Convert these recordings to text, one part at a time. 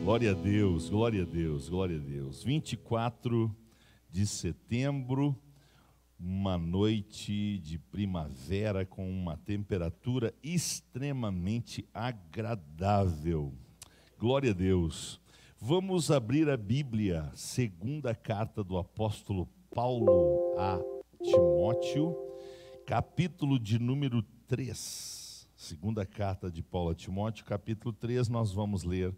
Glória a Deus, glória a Deus, glória a Deus. 24 de setembro, uma noite de primavera com uma temperatura extremamente agradável. Glória a Deus. Vamos abrir a Bíblia, segunda carta do apóstolo Paulo a Timóteo, capítulo de número 3. Segunda carta de Paulo a Timóteo, capítulo 3, nós vamos ler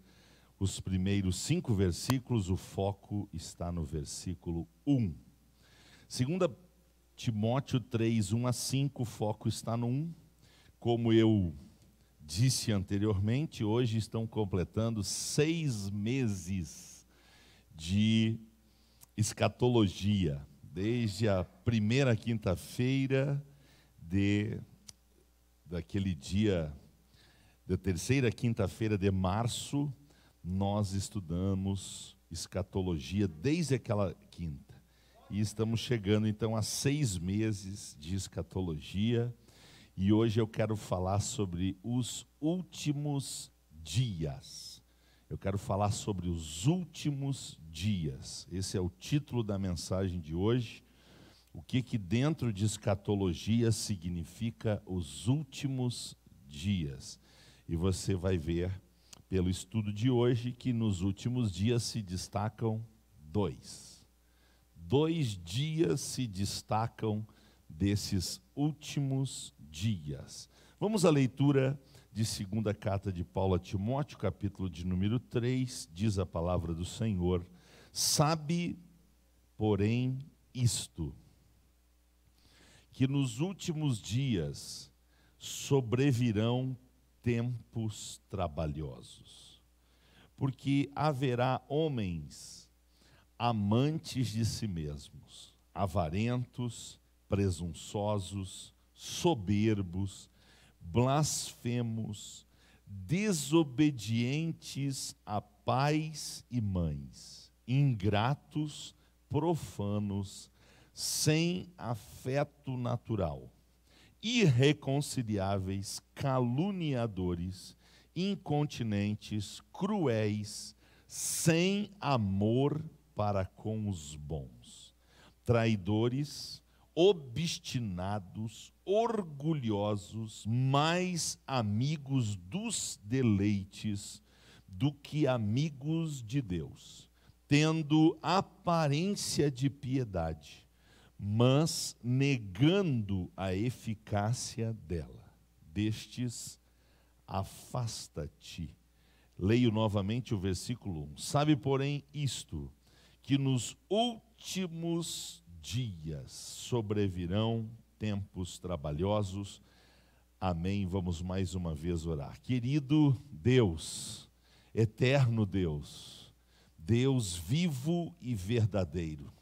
os primeiros 5 versículos, o foco está no versículo 1. Segunda Timóteo 3, 1 a 5, o foco está no 1. Como eu disse anteriormente, hoje estão completando 6 meses de escatologia, desde a primeira quinta-feira daquele dia, da terceira quinta-feira de março, nós estudamos escatologia desde aquela quinta. E estamos chegando então a 6 meses de escatologia. E hoje eu quero falar sobre os últimos dias. Eu quero falar sobre os últimos dias. Esse é o título da mensagem de hoje. O que dentro de escatologia significa os últimos dias. E você vai ver pelo estudo de hoje que nos últimos dias se destacam 2. 2 dias se destacam desses últimos dias. Vamos à leitura de segunda carta de Paulo a Timóteo, capítulo de número 3, diz a palavra do Senhor: sabe, porém, isto, que nos últimos dias sobrevirão tempos trabalhosos, porque haverá homens amantes de si mesmos, avarentos, presunçosos, soberbos, blasfemos, desobedientes a pais e mães, ingratos, profanos, sem afeto natural, irreconciliáveis, caluniadores, incontinentes, cruéis, sem amor para com os bons, traidores, obstinados, orgulhosos, mais amigos dos deleites do que amigos de Deus, tendo aparência de piedade, mas negando a eficácia dela. Destes, afasta-te. Leio novamente o versículo 1. Sabe, porém, isto, que nos últimos dias sobrevirão tempos trabalhosos. Amém. Vamos mais uma vez orar. Querido Deus, eterno Deus, Deus vivo e verdadeiro,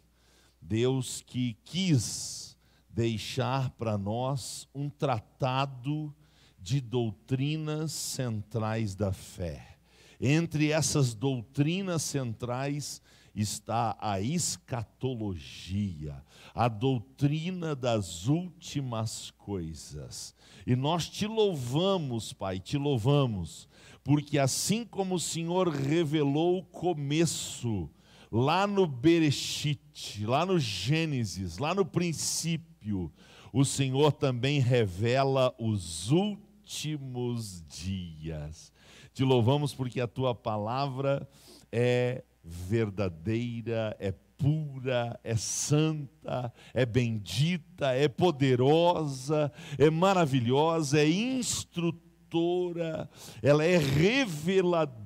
Deus que quis deixar para nós um tratado de doutrinas centrais da fé. Entre essas doutrinas centrais está a escatologia, a doutrina das últimas coisas. E nós te louvamos, Pai, te louvamos, porque assim como o Senhor revelou o começo, lá no Bereshit, lá no Gênesis, lá no princípio, o Senhor também revela os últimos dias. Te louvamos porque a tua palavra é verdadeira, é pura, é santa, é bendita, é poderosa, é maravilhosa, é instrutora, ela é reveladora,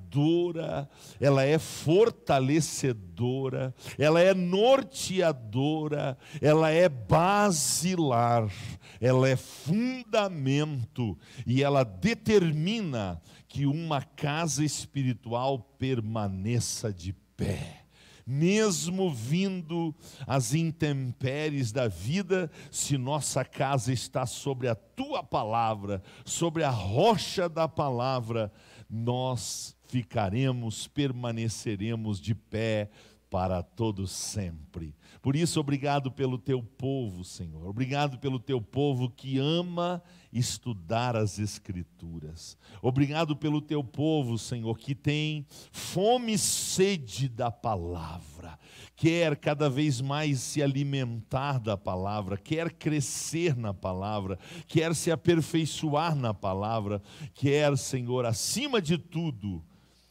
ela é fortalecedora, ela é norteadora, ela é basilar, ela é fundamento e ela determina que uma casa espiritual permaneça de pé. Mesmo vindo as intempéries da vida, se nossa casa está sobre a tua palavra, sobre a rocha da palavra, nós ficaremos, permaneceremos de pé para todo sempre. Por isso, obrigado pelo teu povo, Senhor. Obrigado pelo teu povo que ama estudar as Escrituras. Obrigado pelo teu povo, Senhor, que tem fome e sede da palavra. Quer cada vez mais se alimentar da palavra, quer crescer na palavra, quer se aperfeiçoar na palavra, quer, Senhor, acima de tudo,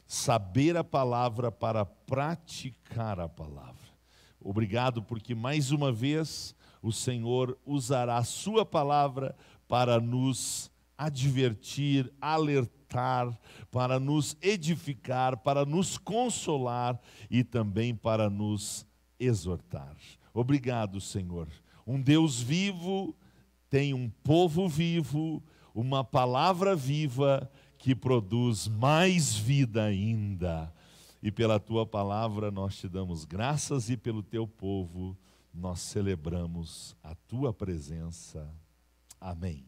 saber a palavra para praticar a palavra. Obrigado porque mais uma vez o Senhor usará a sua palavra para nos advertir, alertar, para nos edificar, para nos consolar e também para nos exortar. Obrigado, Senhor. Um Deus vivo tem um povo vivo, uma palavra viva que produz mais vida ainda. E pela tua palavra nós te damos graças e pelo teu povo nós celebramos a tua presença. Amém.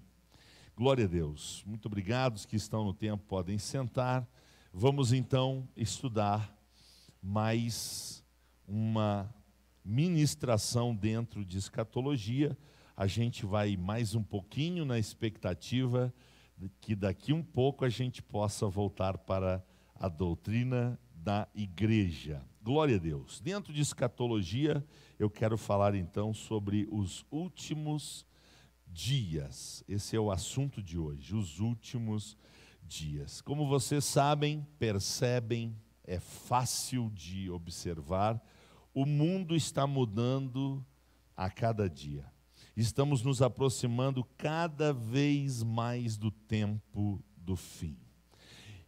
Glória a Deus. Muito obrigado. Os que estão no templo podem sentar. Vamos então estudar mais uma ministração dentro de escatologia. A gente vai mais um pouquinho na expectativa que daqui um pouco a gente possa voltar para a doutrina da igreja. Glória a Deus. Dentro de escatologia, eu quero falar então sobre os últimos dias. Esse é o assunto de hoje, os últimos dias. Como vocês sabem, percebem, é fácil de observar, o mundo está mudando a cada dia. Estamos nos aproximando cada vez mais do tempo do fim.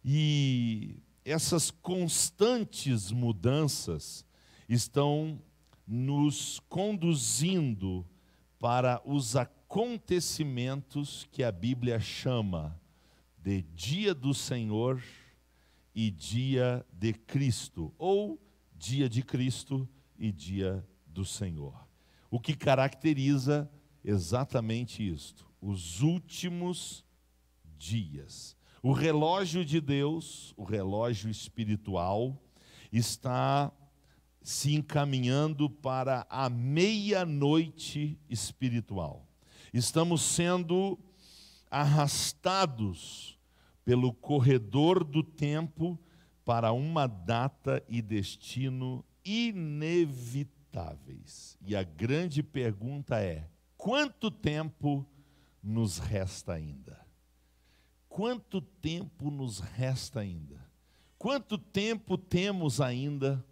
E essas constantes mudanças estão nos conduzindo para os acontecimentos que a Bíblia chama de dia do Senhor e dia de Cristo, ou dia de Cristo e dia do Senhor. O que caracteriza exatamente isto, os últimos dias. O relógio de Deus, o relógio espiritual, está se encaminhando para a meia-noite espiritual. Estamos sendo arrastados pelo corredor do tempo para uma data e destino inevitáveis. E a grande pergunta é: quanto tempo nos resta ainda? Quanto tempo nos resta ainda? Quanto tempo temos ainda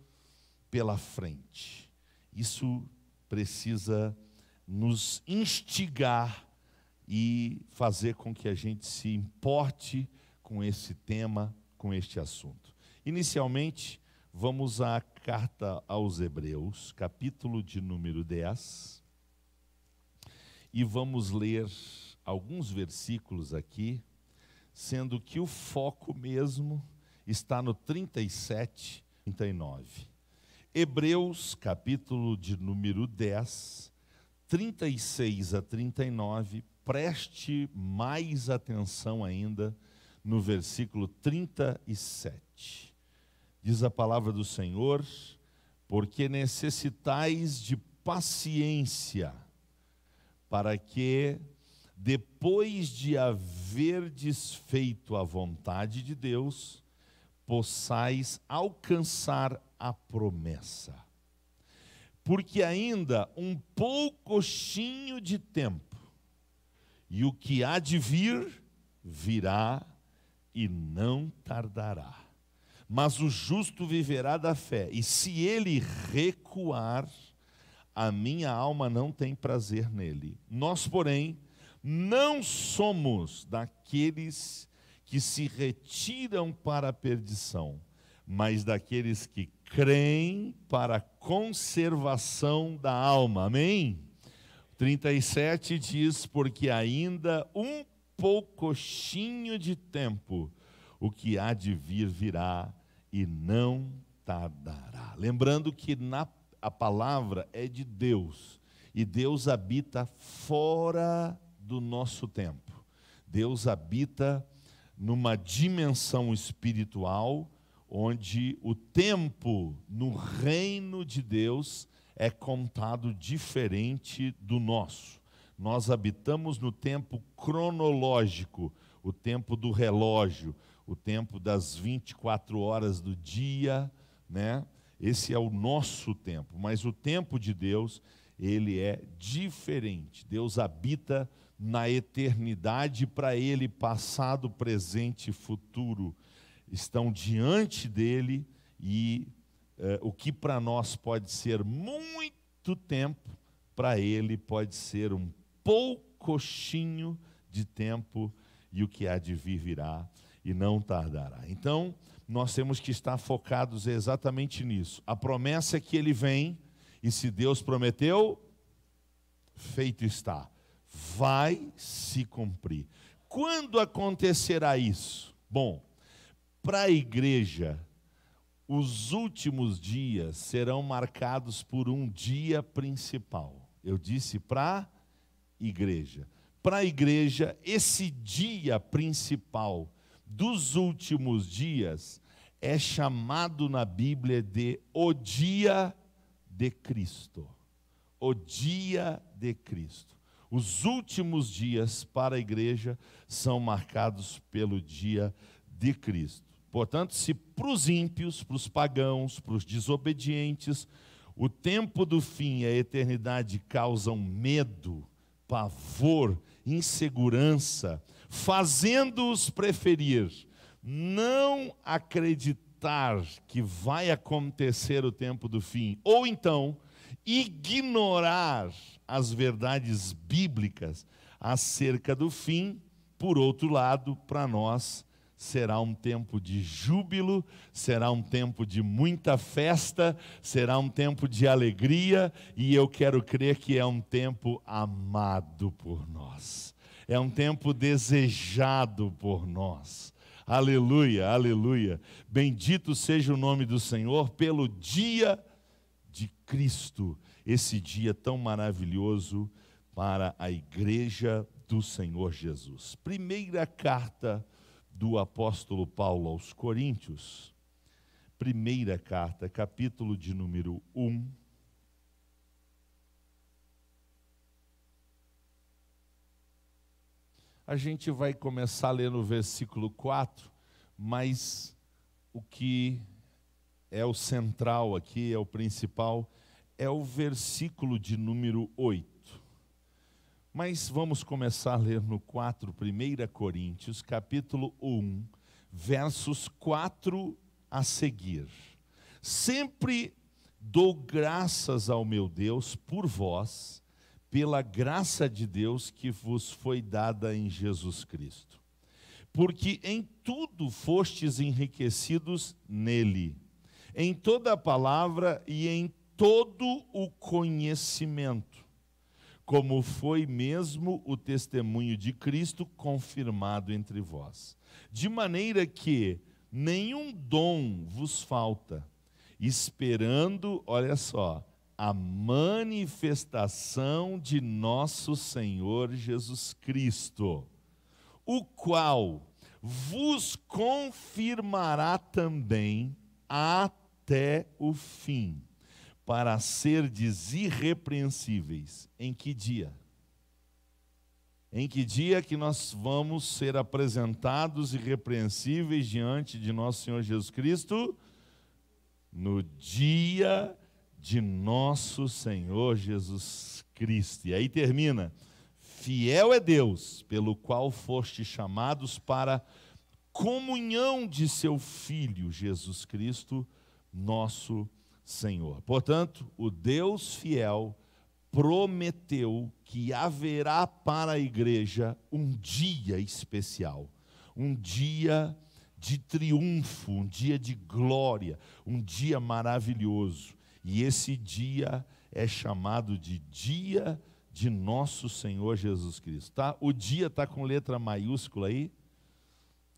pela frente? Isso precisa nos instigar e fazer com que a gente se importe com esse tema, com este assunto. Inicialmente, vamos à carta aos Hebreus, capítulo de número 10, e vamos ler alguns versículos aqui, sendo que o foco mesmo está no 37, 39. Hebreus, capítulo de número 10, 36 a 39, preste mais atenção ainda no versículo 37. Diz a palavra do Senhor: porque necessitais de paciência, para que, depois de haverdes feito a vontade de Deus, possais alcançar a promessa. Porque ainda um poucochinho de tempo, e o que há de vir, virá e não tardará. Mas o justo viverá da fé, e se ele recuar, a minha alma não tem prazer nele. Nós, porém, não somos daqueles que se retiram para a perdição, mas daqueles que creem para a conservação da alma. Amém? 37 diz: porque ainda um poucochinho de tempo, o que há de vir virá e não tardará. Lembrando que a palavra é de Deus, e Deus habita fora do nosso tempo. Deus habita numa dimensão espiritual, onde o tempo no reino de Deus é contado diferente do nosso. Nós habitamos no tempo cronológico, o tempo do relógio, o tempo das 24 horas do dia, né? Esse é o nosso tempo, mas o tempo de Deus, ele é diferente. Deus habita na eternidade, para ele passado, presente e futuro estão diante dele, e o que para nós pode ser muito tempo, para ele pode ser um poucochinho de tempo, e o que há de vir virá e não tardará. Então, nós temos que estar focados exatamente nisso. A promessa é que ele vem, e se Deus prometeu, feito está. Vai se cumprir. Quando acontecerá isso? Bom, para a igreja, os últimos dias serão marcados por um dia principal. Eu disse para a igreja. Para a igreja, esse dia principal dos últimos dias é chamado na Bíblia de o dia de Cristo. O dia de Cristo. Os últimos dias para a igreja são marcados pelo dia de Cristo. Portanto, se para os ímpios, para os pagãos, para os desobedientes, o tempo do fim e a eternidade causam medo, pavor, insegurança, fazendo-os preferir não acreditar que vai acontecer o tempo do fim, ou então ignorar as verdades bíblicas acerca do fim, por outro lado, para nós será um tempo de júbilo, será um tempo de muita festa, será um tempo de alegria, e eu quero crer que é um tempo amado por nós, é um tempo desejado por nós. Aleluia, aleluia. Bendito seja o nome do Senhor pelo dia de Cristo, esse dia tão maravilhoso para a igreja do Senhor Jesus. Primeira carta do apóstolo Paulo aos Coríntios, primeira carta, capítulo de número 1. A gente vai começar a ler no versículo 4, mas o que é o central aqui, é o principal, é o versículo de número 8. Mas vamos começar a ler no 4, 1 Coríntios, capítulo 1, versos 4 a seguir. Sempre dou graças ao meu Deus por vós, pela graça de Deus que vos foi dada em Jesus Cristo. Porque em tudo fostes enriquecidos nele, em toda a palavra e em todo o conhecimento, como foi mesmo o testemunho de Cristo confirmado entre vós. De maneira que nenhum dom vos falta, esperando, olha só, a manifestação de nosso Senhor Jesus Cristo, o qual vos confirmará também até o fim, para serdes irrepreensíveis. Em que dia? Em que dia que nós vamos ser apresentados irrepreensíveis diante de nosso Senhor Jesus Cristo? No dia de nosso Senhor Jesus Cristo. E aí termina: fiel é Deus, pelo qual fostes chamados para comunhão de seu Filho Jesus Cristo, nosso Senhor. Portanto, o Deus fiel prometeu que haverá para a igreja um dia especial, um dia de triunfo, um dia de glória, um dia maravilhoso. E esse dia é chamado de dia de nosso Senhor Jesus Cristo. Tá? O dia está com letra maiúscula aí,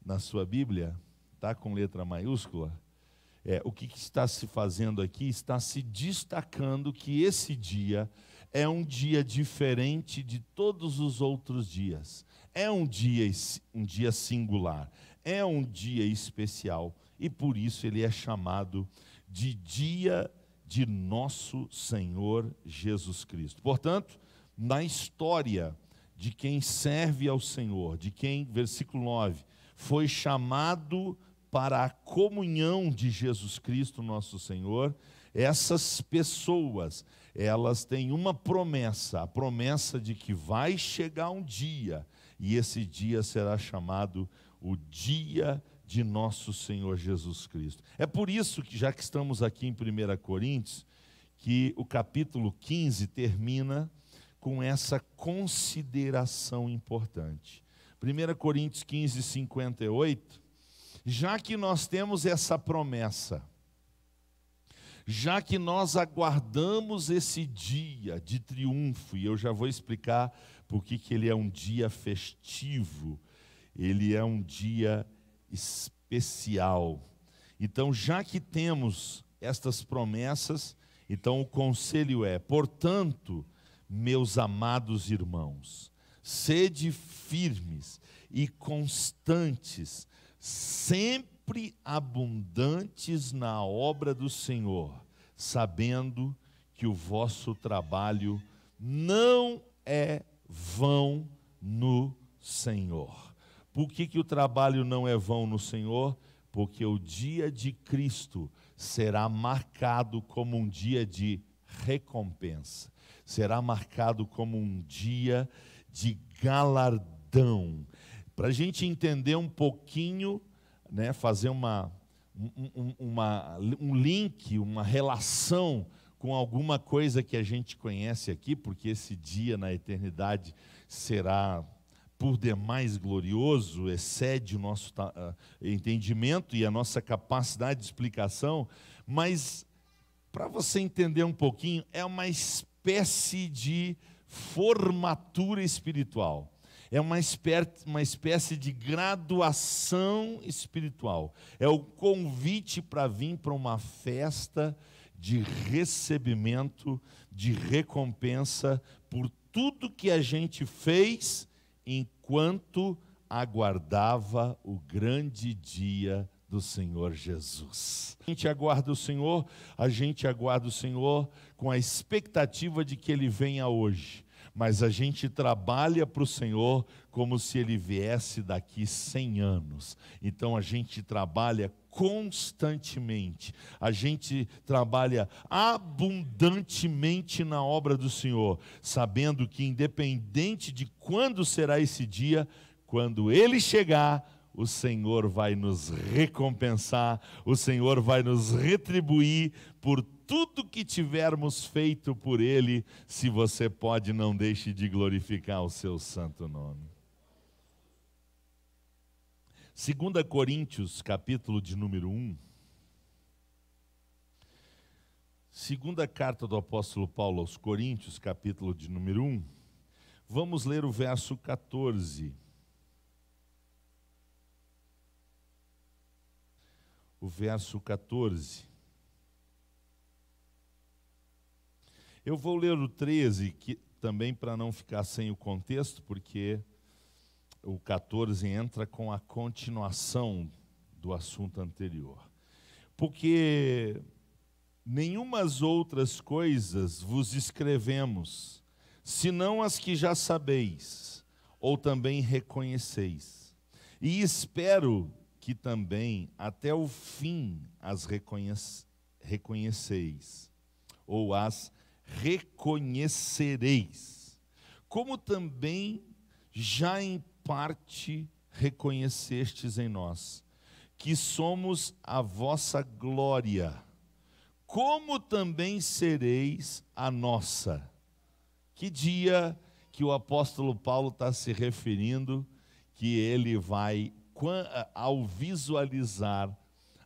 na sua Bíblia? Está com letra maiúscula? O que está se fazendo aqui? Está se destacando que esse dia é um dia diferente de todos os outros dias. É um dia singular. é um dia especial e por isso ele é chamado de dia de nosso Senhor Jesus Cristo. Portanto, na história de quem serve ao Senhor, de quem, versículo 9, foi chamado para a comunhão de Jesus Cristo, nosso Senhor, essas pessoas, elas têm uma promessa, a promessa de que vai chegar um dia, e esse dia será chamado o dia de nosso Senhor Jesus Cristo. É por isso que, já que estamos aqui em 1 Coríntios, que o capítulo 15 termina com essa consideração importante. 1 Coríntios 15, 58, já que nós temos essa promessa, já que nós aguardamos esse dia de triunfo, e eu já vou explicar por que ele é um dia festivo, ele é um dia especial. Então, já que temos estas promessas, então o conselho é, portanto, meus amados irmãos, sede firmes e constantes, sempre abundantes na obra do Senhor, sabendo que o vosso trabalho não é vão no Senhor. Por que o trabalho não é vão no Senhor? Porque o dia de Cristo será marcado como um dia de recompensa, será marcado como um dia de galardão. Para a gente entender um pouquinho, né, fazer um link, uma relação com alguma coisa que a gente conhece aqui, porque esse dia na eternidade será por demais glorioso, excede o nosso entendimento e a nossa capacidade de explicação, mas para você entender um pouquinho, é uma espécie de formatura espiritual. É uma espécie de graduação espiritual. É o convite para vir para uma festa de recebimento, de recompensa por tudo que a gente fez enquanto aguardava o grande dia do Senhor Jesus. A gente aguarda o Senhor com a expectativa de que Ele venha hoje. Mas a gente trabalha para o Senhor como se Ele viesse daqui 100 anos. Então a gente trabalha constantemente, a gente trabalha abundantemente na obra do Senhor, sabendo que independente de quando será esse dia, quando Ele chegar, o Senhor vai nos recompensar, o Senhor vai nos retribuir por tudo que tivermos feito por Ele. Se você pode, não deixe de glorificar o seu santo nome. 2 Coríntios, capítulo de número 1. Segunda carta do apóstolo Paulo aos Coríntios, capítulo de número 1. Vamos ler o verso 14. O verso 14. Eu vou ler o 13, que, também para não ficar sem o contexto, porque o 14 entra com a continuação do assunto anterior. Porque nenhumas outras coisas vos escrevemos, senão as que já sabeis, ou também reconheceis. E espero que também até o fim as reconheceis, ou as reconhecereis, como também já em parte reconhecestes em nós, que somos a vossa glória, como também sereis a nossa. Que dia que o apóstolo Paulo está se referindo, que ele vai, ao visualizar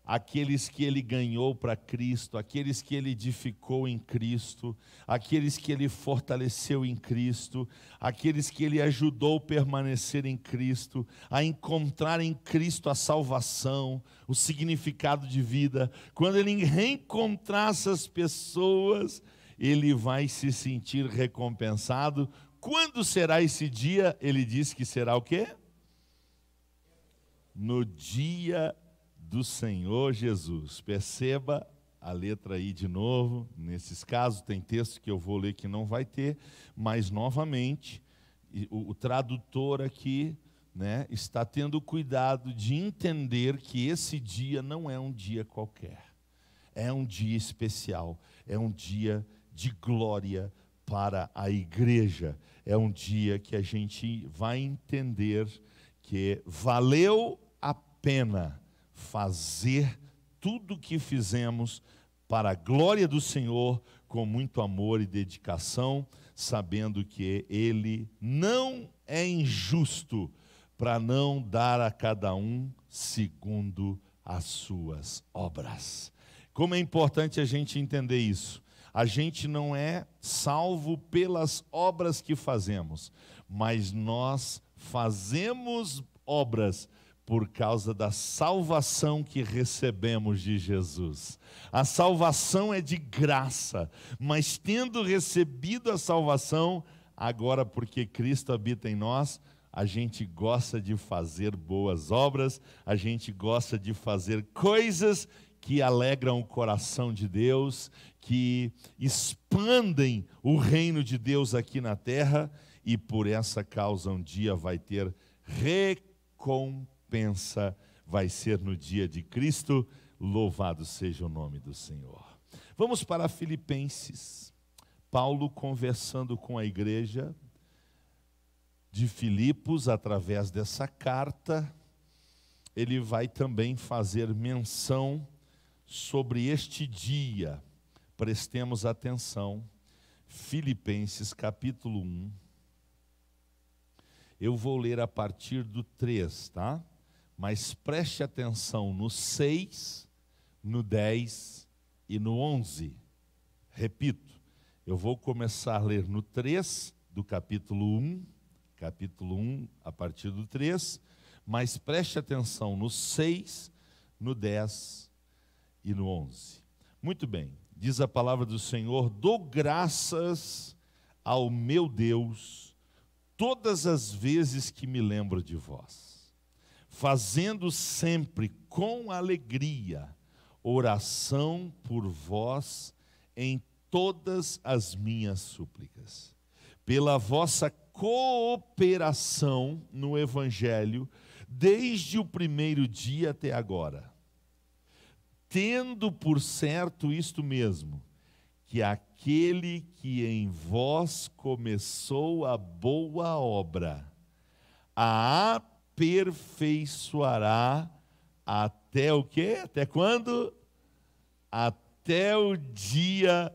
aqueles que ele ganhou para Cristo, aqueles que ele edificou em Cristo, aqueles que ele fortaleceu em Cristo, aqueles que ele ajudou a permanecer em Cristo, a encontrar em Cristo a salvação, o significado de vida. Quando ele reencontrar essas pessoas, ele vai se sentir recompensado. Quando será esse dia? Ele diz que será o quê? no dia do Senhor Jesus. Perceba a letra aí de novo. Nesses casos tem texto que eu vou ler que não vai ter, mas novamente o tradutor aqui, né, está tendo cuidado de entender que esse dia não é um dia qualquer. É um dia especial, é um dia de glória para a igreja. É um dia que a gente vai entender que valeu a pena fazer tudo o que fizemos para a glória do Senhor, com muito amor e dedicação, sabendo que Ele não é injusto para não dar a cada um segundo as suas obras. Como é importante a gente entender isso. A gente não é salvo pelas obras que fazemos, mas nós fazemos obras por causa da salvação que recebemos de Jesus. A salvação é de graça, mas tendo recebido a salvação, agora porque Cristo habita em nós, a gente gosta de fazer boas obras, a gente gosta de fazer coisas que alegram o coração de Deus, que expandem o reino de Deus aqui na terra, e por essa causa um dia vai ter recompensa, vai ser no dia de Cristo. Louvado seja o nome do Senhor. Vamos para Filipenses. Paulo conversando com a igreja de Filipos através dessa carta, ele vai também fazer menção sobre este dia. Prestemos atenção. Filipenses capítulo 1. Eu vou ler a partir do 3, tá? Mas preste atenção no 6, no 10 e no 11. Repito, eu vou começar a ler no 3 do capítulo 1, a partir do 3, mas preste atenção no 6, no 10 e no 11. Muito bem, diz a palavra do Senhor: dou graças ao meu Deus todas as vezes que me lembro de vós, fazendo sempre com alegria oração por vós em todas as minhas súplicas, pela vossa cooperação no Evangelho, desde o primeiro dia até agora, tendo por certo isto mesmo, que aquele que em vós começou a boa obra, a aperfeiçoará até o quê? Até quando? Até o dia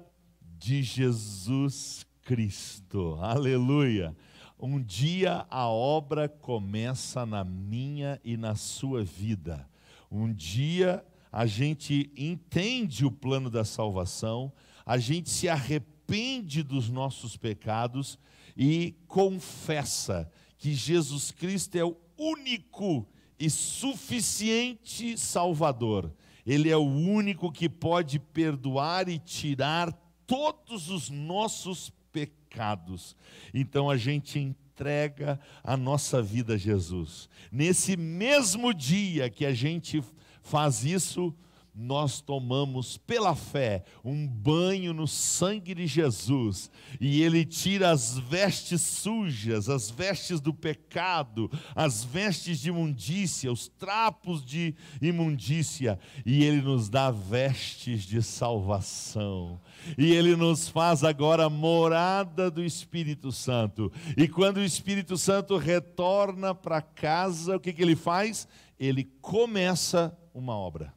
de Jesus Cristo. Aleluia! Um dia a obra começa na minha e na sua vida. Um dia a gente entende o plano da salvação, a gente se arrepende dos nossos pecados e confessa que Jesus Cristo é o único e suficiente Salvador. Ele é o único que pode perdoar e tirar todos os nossos pecados. Então a gente entrega a nossa vida a Jesus. Nesse mesmo dia que a gente faz isso, nós tomamos pela fé um banho no sangue de Jesus, e Ele tira as vestes sujas, as vestes do pecado, as vestes de imundícia, os trapos de imundícia, e Ele nos dá vestes de salvação, e Ele nos faz agora morada do Espírito Santo. E quando o Espírito Santo retorna para casa, o que Ele faz? Ele começa uma obra.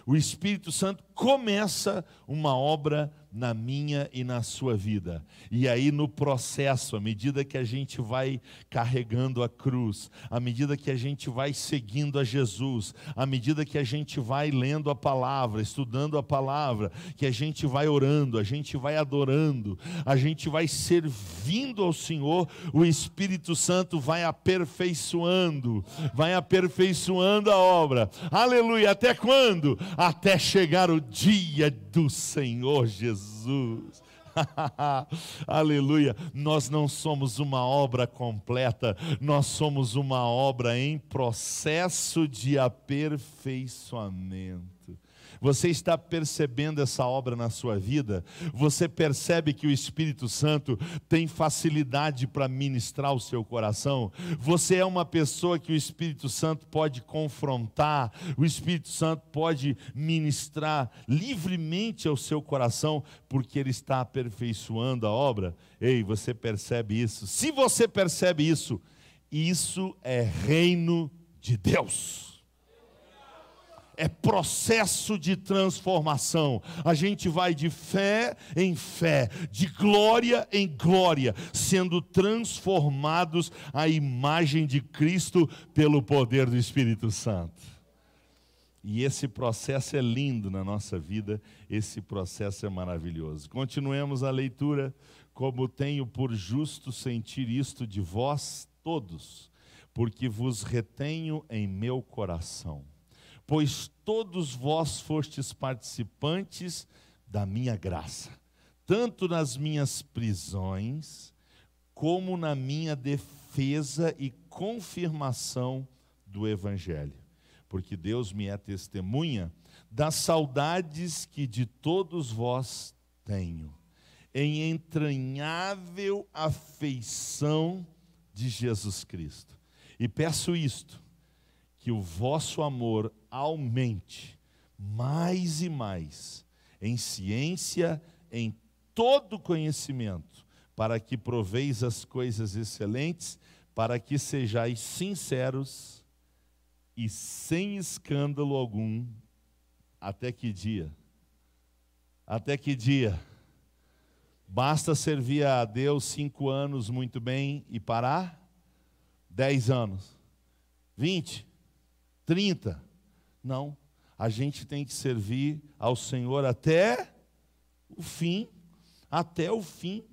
O Espírito Santo começa uma obra na minha e na sua vida. E aí no processo, à medida que a gente vai carregando a cruz, à medida que a gente vai seguindo a Jesus, à medida que a gente vai lendo a palavra, estudando a palavra, que a gente vai orando, a gente vai adorando, a gente vai servindo ao Senhor, o Espírito Santo vai aperfeiçoando a obra. Aleluia! Até quando? Até chegar o dia do Senhor Jesus. Aleluia. Nós não somos uma obra completa, nós somos uma obra em processo de aperfeiçoamento. Você está percebendo essa obra na sua vida? Você percebe que o Espírito Santo tem facilidade para ministrar o seu coração? Você é uma pessoa que o Espírito Santo pode confrontar, o Espírito Santo pode ministrar livremente ao seu coração, porque ele está aperfeiçoando a obra? Ei, você percebe isso? Se você percebe isso, isso é reino de Deus. É processo de transformação. A gente vai de fé em fé, de glória em glória, sendo transformados à imagem de Cristo pelo poder do Espírito Santo. E esse processo é lindo na nossa vida, esse processo é maravilhoso. Continuemos a leitura. Como tenho por justo sentir isto de vós todos, porque vos retenho em meu coração. Pois todos vós fostes participantes da minha graça, tanto nas minhas prisões, como na minha defesa e confirmação do Evangelho. Porque Deus me é testemunha das saudades que de todos vós tenho, em entranhável afeição de Jesus Cristo. E peço isto, que o vosso amor aumente mais e mais em ciência, em todo conhecimento, para que proveis as coisas excelentes, para que sejais sinceros e sem escândalo algum. Até que dia? Até que dia? Basta servir a Deus 5 anos muito bem e parar? 10 anos? 20? 30? Não, a gente tem que servir ao Senhor até o fim, até o fim.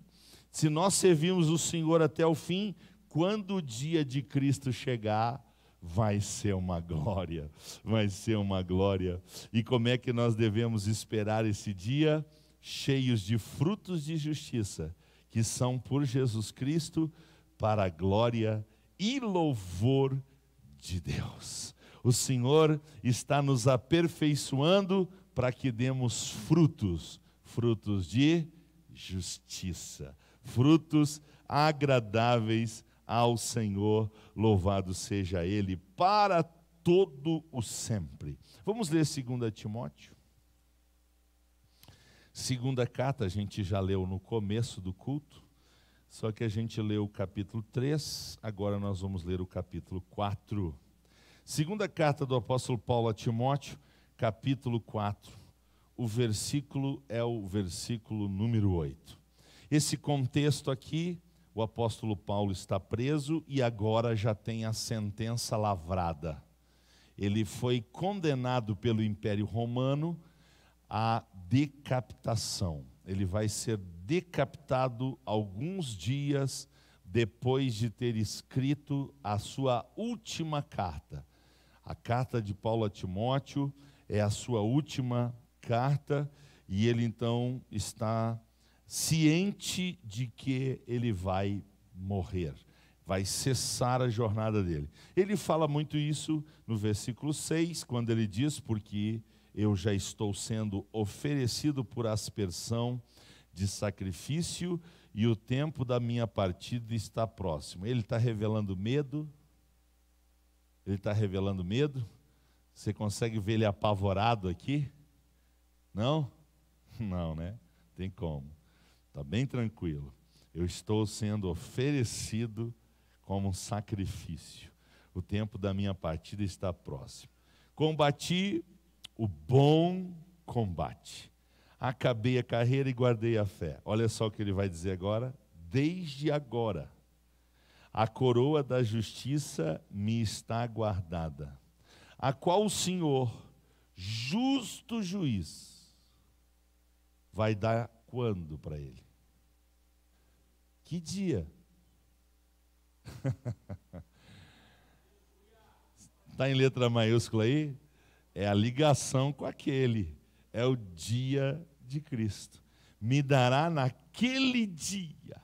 Se nós servimos o Senhor até o fim, quando o dia de Cristo chegar, vai ser uma glória, vai ser uma glória. E como é que nós devemos esperar esse dia? Cheios de frutos de justiça, que são por Jesus Cristo, para a glória e louvor de Deus. O Senhor está nos aperfeiçoando para que demos frutos, frutos de justiça, frutos agradáveis ao Senhor, louvado seja Ele para todo o sempre. Vamos ler 2 Timóteo. Segunda carta, a gente já leu no começo do culto, só que a gente leu o capítulo 3, agora nós vamos ler o capítulo 4. Segunda carta do apóstolo Paulo a Timóteo, capítulo 4, o versículo é o versículo número 8. Esse contexto aqui, o apóstolo Paulo está preso e agora já tem a sentença lavrada. Ele foi condenado pelo Império Romano à decapitação. Ele vai ser decapitado alguns dias depois de ter escrito a sua última carta. A carta de Paulo a Timóteo é a sua última carta e ele então está ciente de que ele vai morrer, vai cessar a jornada dele. Ele fala muito isso no versículo 6, quando ele diz: porque eu já estou sendo oferecido por aspersão de sacrifício e o tempo da minha partida está próximo. Ele está revelando medo. Ele está revelando medo. Você consegue ver ele apavorado aqui? Não? Não, né? Tem como. Está bem tranquilo. Eu estou sendo oferecido como um sacrifício. O tempo da minha partida está próximo. Combati o bom combate. Acabei a carreira e guardei a fé. Olha só o que ele vai dizer agora. Desde agora, a coroa da justiça me está guardada, a qual o Senhor, justo juiz, vai dar quando para ele? Que dia? Está em letra maiúscula aí? É a ligação com aquele. É o dia de Cristo. me dará naquele dia.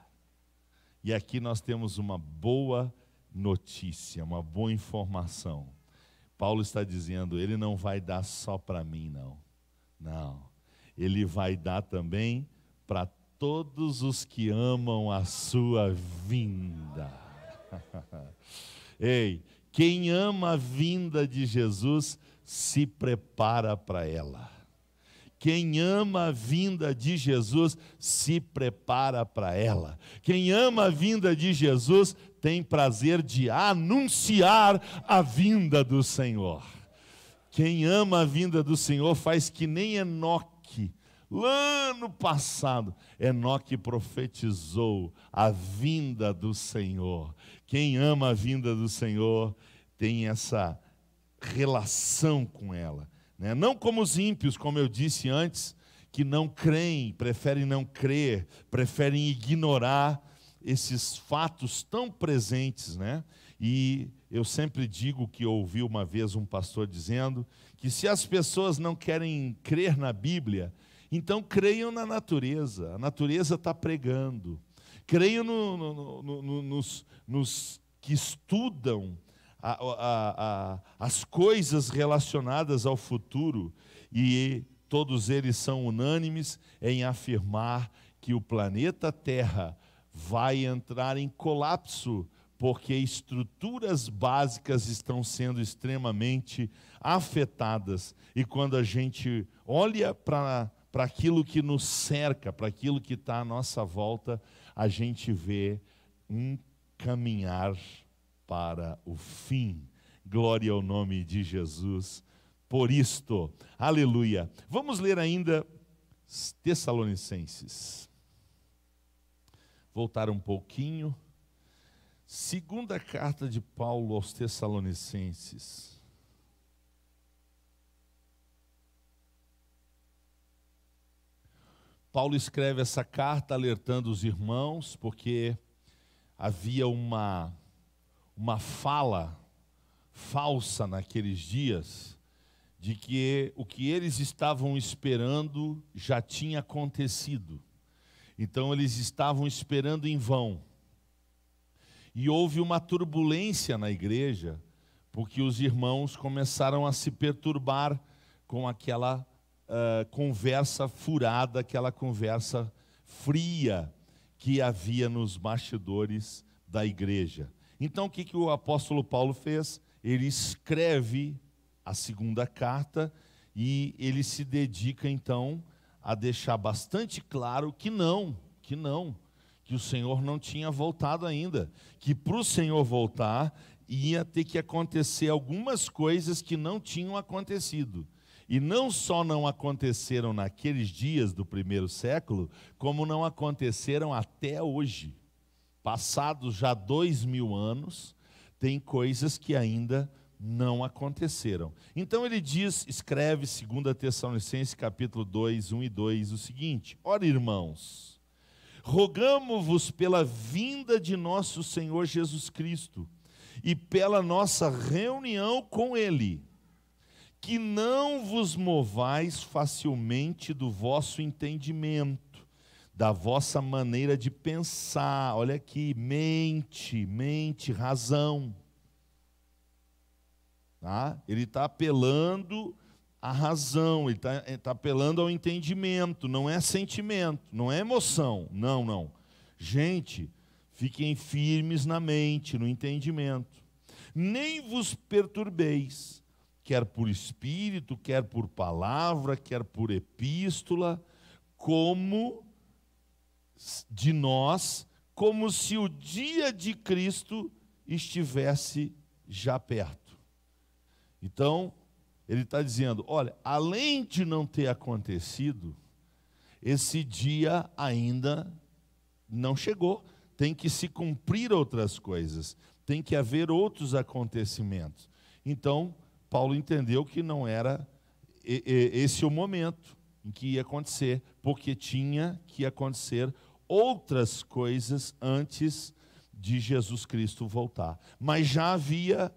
E aqui nós temos uma boa notícia, uma boa informação. Paulo está dizendo, ele não vai dar só para mim, não. Não. Ele vai dar também para todos os que amam a sua vinda. Ei, quem ama a vinda de Jesus, se prepara para ela. Quem ama a vinda de Jesus, se prepara para ela. Quem ama a vinda de Jesus, tem prazer de anunciar a vinda do Senhor. Quem ama a vinda do Senhor faz que nem Enoque. Lá no passado, Enoque profetizou a vinda do Senhor. Quem ama a vinda do Senhor tem essa relação com ela. Não como os ímpios, como eu disse antes, que não creem, preferem não crer, preferem ignorar esses fatos tão presentes, né? E eu sempre digo que ouvi uma vez um pastor dizendo que se as pessoas não querem crer na Bíblia, então creiam na natureza. A natureza está pregando. Creiam nos que estudam as coisas relacionadas ao futuro, e todos eles são unânimes em afirmar que o planeta Terra vai entrar em colapso, porque estruturas básicas estão sendo extremamente afetadas. E quando a gente olha para aquilo que nos cerca, para aquilo que está à nossa volta, a gente vê um caminhar para o fim. Glória ao nome de Jesus por isto. Aleluia. Vamos ler ainda Tessalonicenses. Voltar um pouquinho. Segunda carta de Paulo aos Tessalonicenses. Paulo escreve essa carta alertando os irmãos, porque havia uma fala falsa naqueles dias, de que o que eles estavam esperando já tinha acontecido. Então eles estavam esperando em vão. E houve uma turbulência na igreja, porque os irmãos começaram a se perturbar com aquela conversa furada, aquela conversa fria que havia nos bastidores da igreja. Então o que o apóstolo Paulo fez? Ele escreve a segunda carta e ele se dedica então a deixar bastante claro que o Senhor não tinha voltado ainda, que para o Senhor voltar ia ter que acontecer algumas coisas que não tinham acontecido. E não só não aconteceram naqueles dias do primeiro século, como não aconteceram até hoje. Passados já 2000 anos, tem coisas que ainda não aconteceram. Então ele escreve 2 Tessalonicenses capítulo 2, 1 e 2, o seguinte: ora, irmãos, rogamo-vos pela vinda de nosso Senhor Jesus Cristo e pela nossa reunião com Ele, que não vos movais facilmente do vosso entendimento, da vossa maneira de pensar. Olha aqui, mente, razão. Tá? Ele está apelando à razão, ele está apelando ao entendimento, não é sentimento, não é emoção, não. Gente, fiquem firmes na mente, no entendimento. Nem vos perturbeis, quer por espírito, quer por palavra, quer por epístola, como de nós, como se o dia de Cristo estivesse já perto. Então, ele está dizendo, olha, além de não ter acontecido, esse dia ainda não chegou. Tem que se cumprir outras coisas, tem que haver outros acontecimentos. Então, Paulo entendeu que não era esse o momento em que ia acontecer, porque tinha que acontecer outras coisas antes de Jesus Cristo voltar. Mas já havia,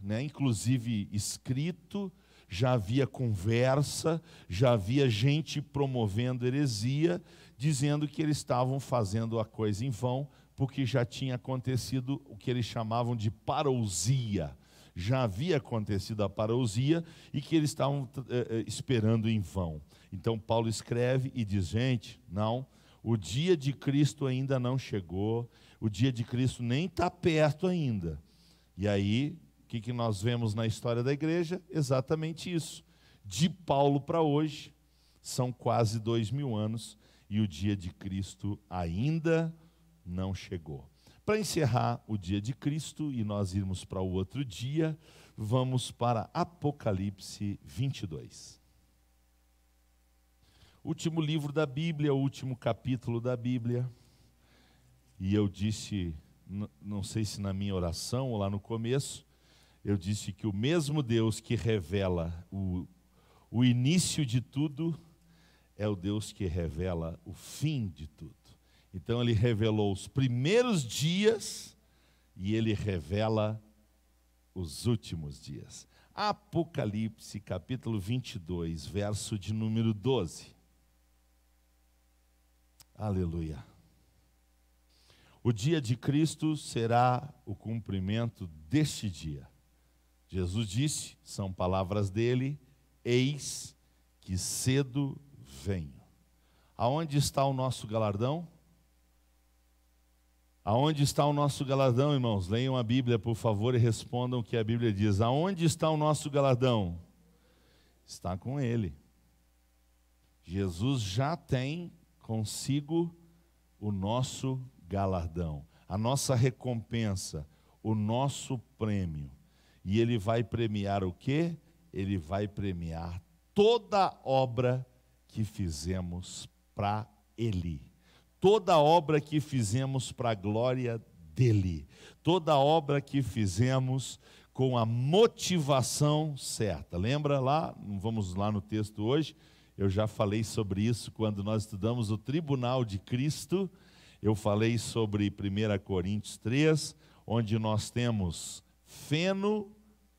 né, inclusive escrito já havia conversa, já havia gente promovendo heresia, dizendo que eles estavam fazendo a coisa em vão, porque já tinha acontecido o que eles chamavam de parousia. Já havia acontecido a parousia e que eles estavam esperando em vão. Então Paulo escreve e diz, gente, não, o dia de Cristo ainda não chegou, o dia de Cristo nem está perto ainda. E aí, o que nós vemos na história da igreja? Exatamente isso. De Paulo para hoje, são quase 2000 anos e o dia de Cristo ainda não chegou. Para encerrar o dia de Cristo e nós irmos para o outro dia, vamos para Apocalipse 22. Último livro da Bíblia, o último capítulo da Bíblia. E eu disse, não sei se na minha oração ou lá no começo, eu disse que o mesmo Deus que revela o início de tudo, é o Deus que revela o fim de tudo. Então ele revelou os primeiros dias e ele revela os últimos dias. Apocalipse capítulo 22, verso de número 12. Aleluia. O dia de Cristo será o cumprimento deste dia. Jesus disse, são palavras dele, eis que cedo venho. Aonde está o nosso galardão? Aonde está o nosso galardão, irmãos? Leiam a Bíblia, por favor, e respondam o que a Bíblia diz. Aonde está o nosso galardão? Está com Ele. Jesus já tem consigo o nosso galardão, a nossa recompensa, o nosso prêmio. E Ele vai premiar o quê? Ele vai premiar toda obra que fizemos para Ele. Toda obra que fizemos para a glória dEle. Toda obra que fizemos com a motivação certa. Lembra lá, vamos lá no texto hoje, eu já falei sobre isso quando nós estudamos o tribunal de Cristo. Eu falei sobre 1 Coríntios 3, onde nós temos feno,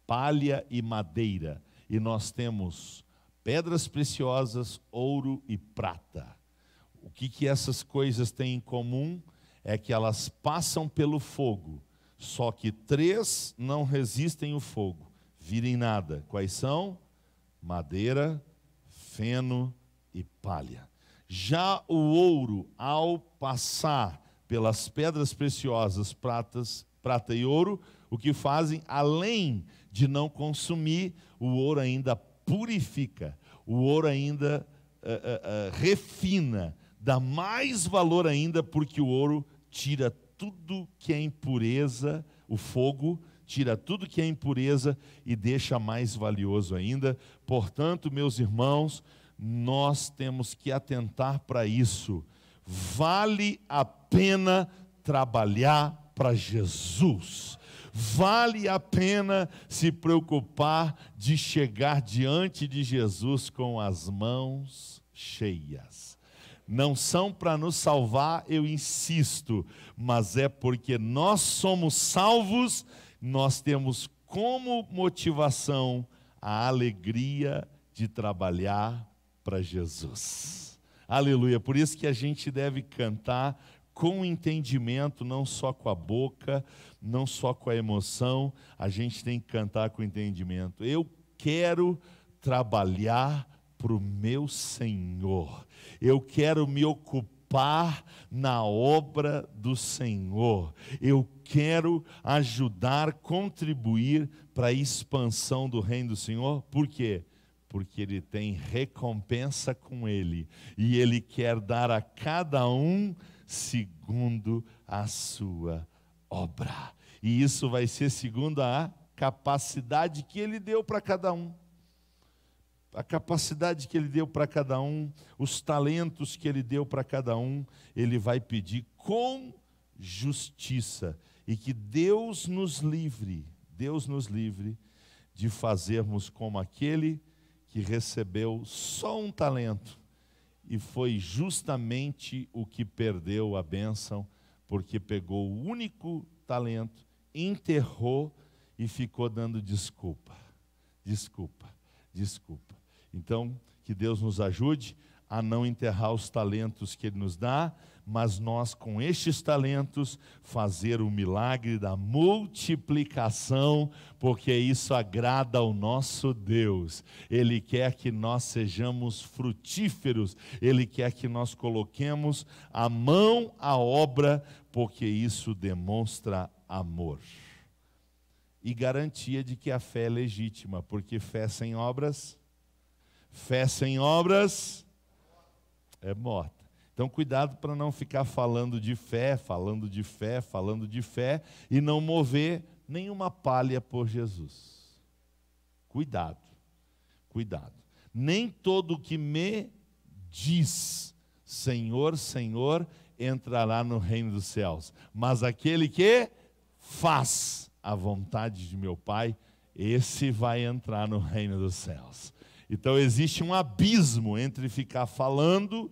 palha e madeira. E nós temos pedras preciosas, ouro e prata. O que essas coisas têm em comum é que elas passam pelo fogo, só que 3 não resistem o fogo, virem nada. Quais são? Madeira, feno e palha. Já o ouro, ao passar pelas pedras preciosas, prata e ouro, o que fazem, além de não consumir, o ouro ainda purifica, o ouro ainda refina, dá mais valor ainda, porque o ouro tira tudo que é impureza, o fogo tira tudo que é impureza e deixa mais valioso ainda. Portanto, meus irmãos, nós temos que atentar para isso. Vale a pena trabalhar para Jesus. Vale a pena se preocupar de chegar diante de Jesus com as mãos cheias. Não são para nos salvar, eu insisto, mas é porque nós somos salvos, nós temos como motivação a alegria de trabalhar para Jesus. Aleluia, por isso que a gente deve cantar com entendimento, não só com a boca, não só com a emoção, a gente tem que cantar com entendimento. Eu quero trabalhar para o meu Senhor, eu quero me ocupar na obra do Senhor, eu quero ajudar, contribuir para a expansão do reino do Senhor. Por quê? Porque Ele tem recompensa com Ele, e Ele quer dar a cada um segundo a sua obra, e isso vai ser segundo a capacidade que Ele deu para cada um. A capacidade que Ele deu para cada um, os talentos que Ele deu para cada um, Ele vai pedir com justiça. E que Deus nos livre de fazermos como aquele que recebeu só um talento e foi justamente o que perdeu a bênção, porque pegou o único talento, enterrou e ficou dando desculpa. desculpa. Então, que Deus nos ajude a não enterrar os talentos que Ele nos dá, mas nós, com estes talentos, fazer o milagre da multiplicação, porque isso agrada ao nosso Deus. Ele quer que nós sejamos frutíferos, Ele quer que nós coloquemos a mão à obra, porque isso demonstra amor. E garantia de que a fé é legítima, porque fé sem obras é morta. Então, cuidado para não ficar falando de fé e não mover nenhuma palha por Jesus. Cuidado. Nem todo que me diz Senhor, Senhor, entrará no reino dos céus, mas aquele que faz a vontade de meu Pai, esse vai entrar no reino dos céus. Então existe um abismo entre ficar falando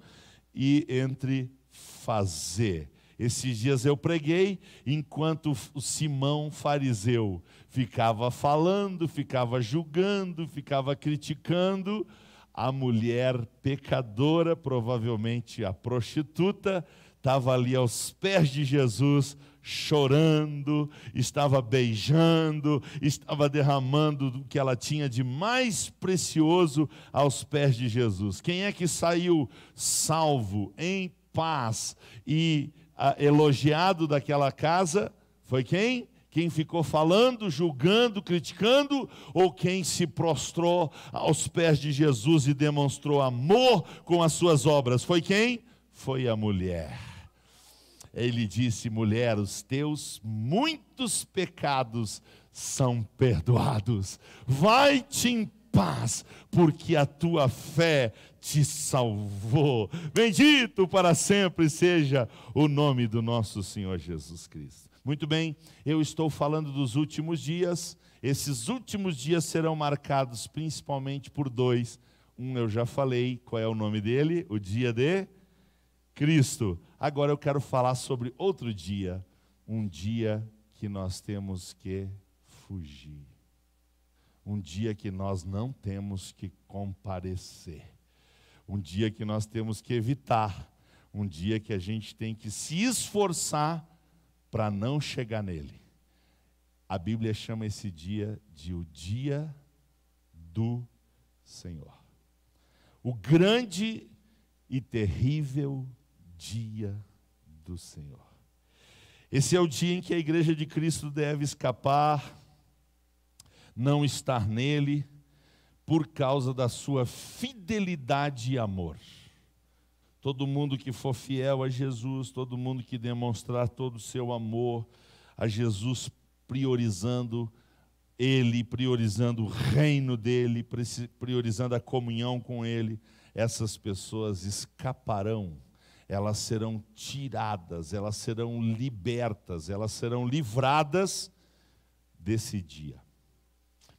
e entre fazer. Esses dias eu preguei, enquanto o Simão fariseu ficava falando, ficava julgando, ficava criticando, a mulher pecadora, provavelmente a prostituta, estava ali aos pés de Jesus, chorando, estava beijando, estava derramando o que ela tinha de mais precioso aos pés de Jesus. Quem é que saiu salvo, em paz e elogiado daquela casa? Foi quem? Quem ficou falando, julgando, criticando, ou quem se prostrou aos pés de Jesus e demonstrou amor com as suas obras? Foi quem? Foi a mulher. Ele disse: mulher, os teus muitos pecados são perdoados. Vai-te em paz, porque a tua fé te salvou. Bendito para sempre seja o nome do nosso Senhor Jesus Cristo. Muito bem, eu estou falando dos últimos dias. Esses últimos dias serão marcados principalmente por dois. Um eu já falei, qual é o nome dele? O dia de Cristo. Agora eu quero falar sobre outro dia, um dia que nós temos que fugir, um dia que nós não temos que comparecer, um dia que nós temos que evitar, um dia que a gente tem que se esforçar para não chegar nele. A Bíblia chama esse dia de o dia do Senhor, o grande e terrível dia do Senhor. Esse é o dia em que a igreja de Cristo deve escapar, não estar nele, por causa da sua fidelidade e amor. Todo mundo que for fiel a Jesus, todo mundo que demonstrar todo o seu amor a Jesus, priorizando ele, priorizando o reino dele, priorizando a comunhão com ele, essas pessoas escaparão. Elas serão tiradas, elas serão libertas, elas serão livradas desse dia.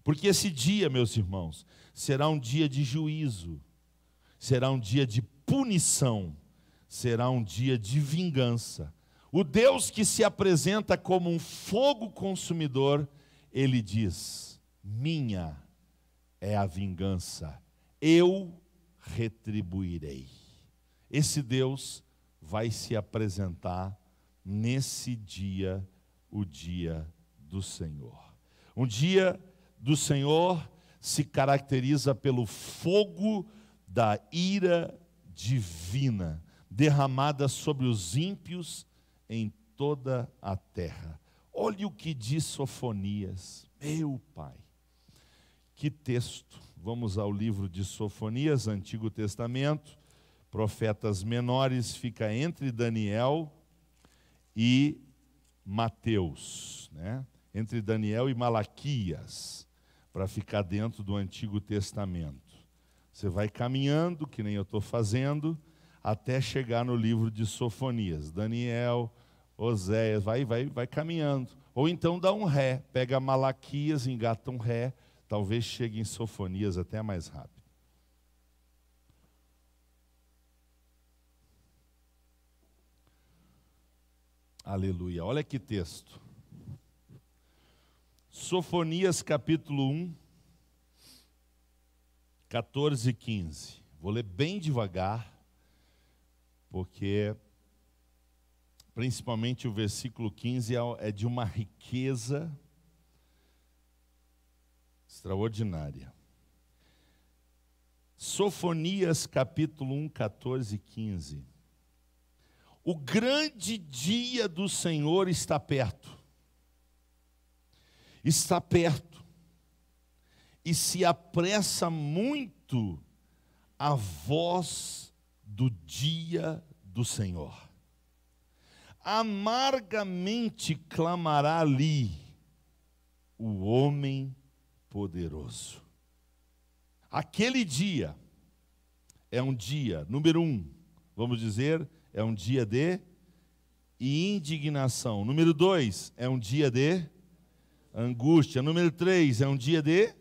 Porque esse dia, meus irmãos, será um dia de juízo, será um dia de punição, será um dia de vingança. O Deus que se apresenta como um fogo consumidor, ele diz: minha é a vingança, eu retribuirei. Esse Deus vai se apresentar nesse dia, o dia do Senhor. Um dia do Senhor se caracteriza pelo fogo da ira divina, derramada sobre os ímpios em toda a terra. Olhe o que diz Sofonias, meu Pai. Que texto! Vamos ao livro de Sofonias, Antigo Testamento. Profetas menores, fica entre Daniel e Mateus, né? Entre Daniel e Malaquias, para ficar dentro do Antigo Testamento. Você vai caminhando, que nem eu estou fazendo, até chegar no livro de Sofonias. Daniel, Oséias, vai caminhando. Ou então dá um ré, pega Malaquias, engata um ré, talvez chegue em Sofonias até mais rápido. Aleluia, olha que texto. Sofonias capítulo 1, 14 e 15. Vou ler bem devagar, porque principalmente o versículo 15 é de uma riqueza extraordinária. Sofonias capítulo 1, 14 e 15. O grande dia do Senhor está perto. Está perto. E se apressa muito a voz do dia do Senhor. Amargamente clamará ali o homem poderoso. Aquele dia é um dia, número 1, vamos dizer, é um dia de indignação. Número 2, é um dia de angústia. Número 3, é um dia de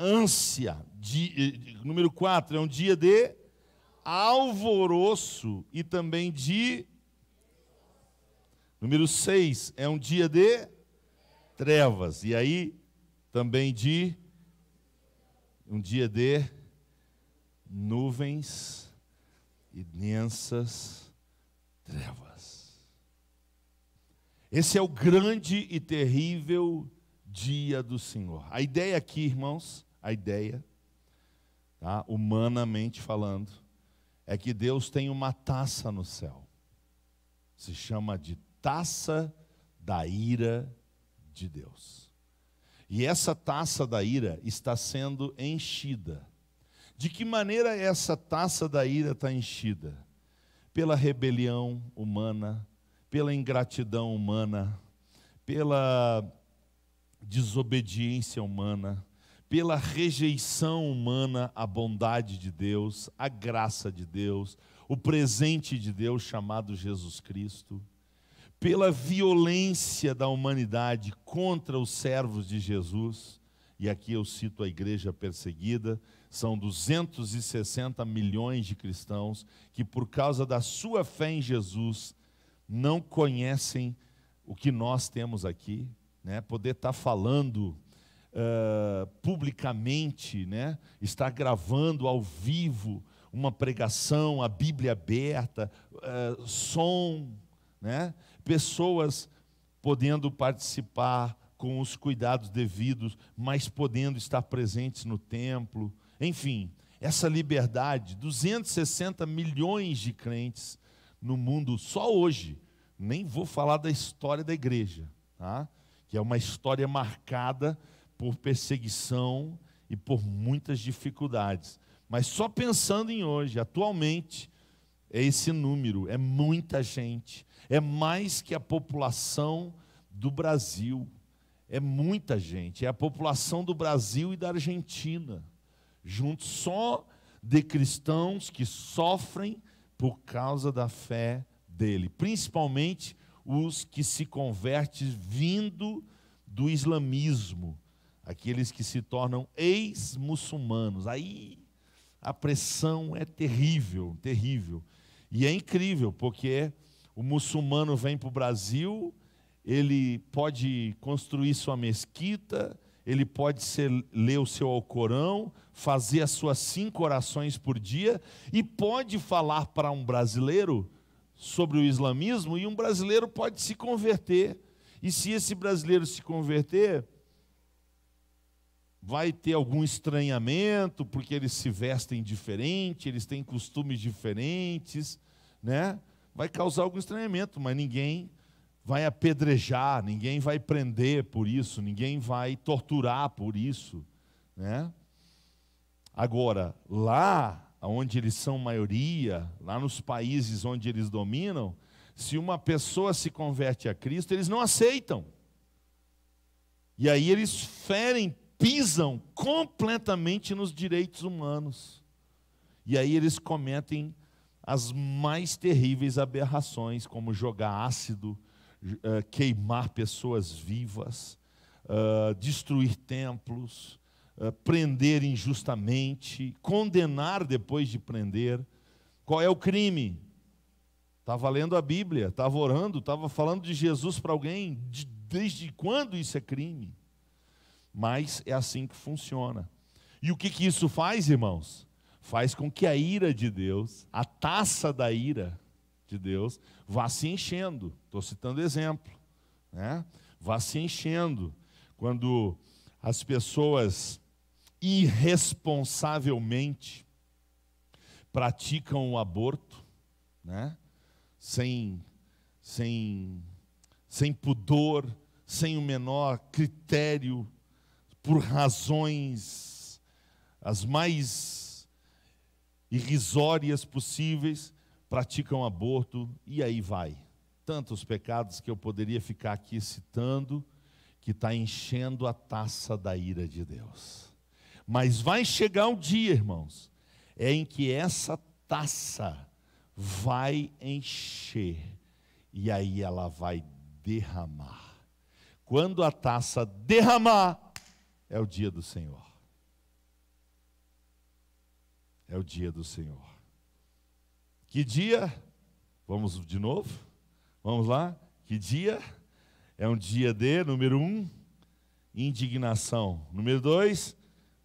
ânsia. Número 4, é um dia de alvoroço e também de... Número 6, é um dia de trevas. E aí, também de um dia de nuvens e densas trevas. Esse é o grande e terrível dia do Senhor. A ideia aqui, irmãos, a ideia, tá, humanamente falando, é que Deus tem uma taça no céu. Se chama de taça da ira de Deus. E essa taça da ira está sendo enchida. De que maneira essa taça da ira está enchida? Pela rebelião humana, pela ingratidão humana, pela desobediência humana, pela rejeição humana à bondade de Deus, à graça de Deus, o presente de Deus chamado Jesus Cristo, pela violência da humanidade contra os servos de Jesus, e aqui eu cito a igreja perseguida, são 260 milhões de cristãos que por causa da sua fé em Jesus não conhecem o que nós temos aqui, né? Poder estar falando publicamente, né? Estar gravando ao vivo uma pregação, a Bíblia aberta, som, né? Pessoas podendo participar com os cuidados devidos, mas podendo estar presentes no templo. Enfim, essa liberdade, 260 milhões de crentes no mundo só hoje. Nem vou falar da história da igreja, tá? Que é uma história marcada por perseguição e por muitas dificuldades. Mas só pensando em hoje, atualmente, é esse número, é muita gente. É mais que a população do Brasil. É muita gente. É a população do Brasil e da Argentina. Juntos só de cristãos que sofrem por causa da fé dele. Principalmente os que se convertem vindo do islamismo. Aqueles que se tornam ex-muçulmanos. Aí a pressão é terrível, terrível. E é incrível, porque o muçulmano vem para o Brasil, ele pode construir sua mesquita, ele pode ler o seu Alcorão, fazer as suas 5 orações por dia, e pode falar para um brasileiro sobre o islamismo, e um brasileiro pode se converter. E se esse brasileiro se converter, vai ter algum estranhamento, porque eles se vestem diferente, eles têm costumes diferentes, né? Vai causar algum estranhamento, mas ninguém vai apedrejar, ninguém vai prender por isso, ninguém vai torturar por isso, né? Agora, lá onde eles são maioria, lá nos países onde eles dominam, se uma pessoa se converte a Cristo, eles não aceitam. E aí eles pisam completamente nos direitos humanos. E aí eles cometem as mais terríveis aberrações, como jogar ácido, queimar pessoas vivas, destruir templos, prender injustamente, condenar depois de prender. Qual é o crime? Estava lendo a Bíblia, estava orando, estava falando de Jesus para alguém. Desde quando isso é crime? Mas é assim que funciona. E o que isso faz, irmãos? Faz com que a ira de Deus, a taça da ira de Deus, vá se enchendo. Estou citando exemplo, né? Vá se enchendo. Quando as pessoas irresponsavelmente praticam o aborto, né? Sem pudor, sem o menor critério, por razões as mais irrisórias possíveis, praticam aborto, e aí vai. Tantos pecados que eu poderia ficar aqui citando, que está enchendo a taça da ira de Deus. Mas vai chegar um dia, irmãos, em que essa taça vai encher, e aí ela vai derramar. Quando a taça derramar, é o dia do Senhor. É o dia do Senhor. Que dia? Vamos de novo? Vamos lá? Que dia? É um dia de, número 1, indignação. Número 2,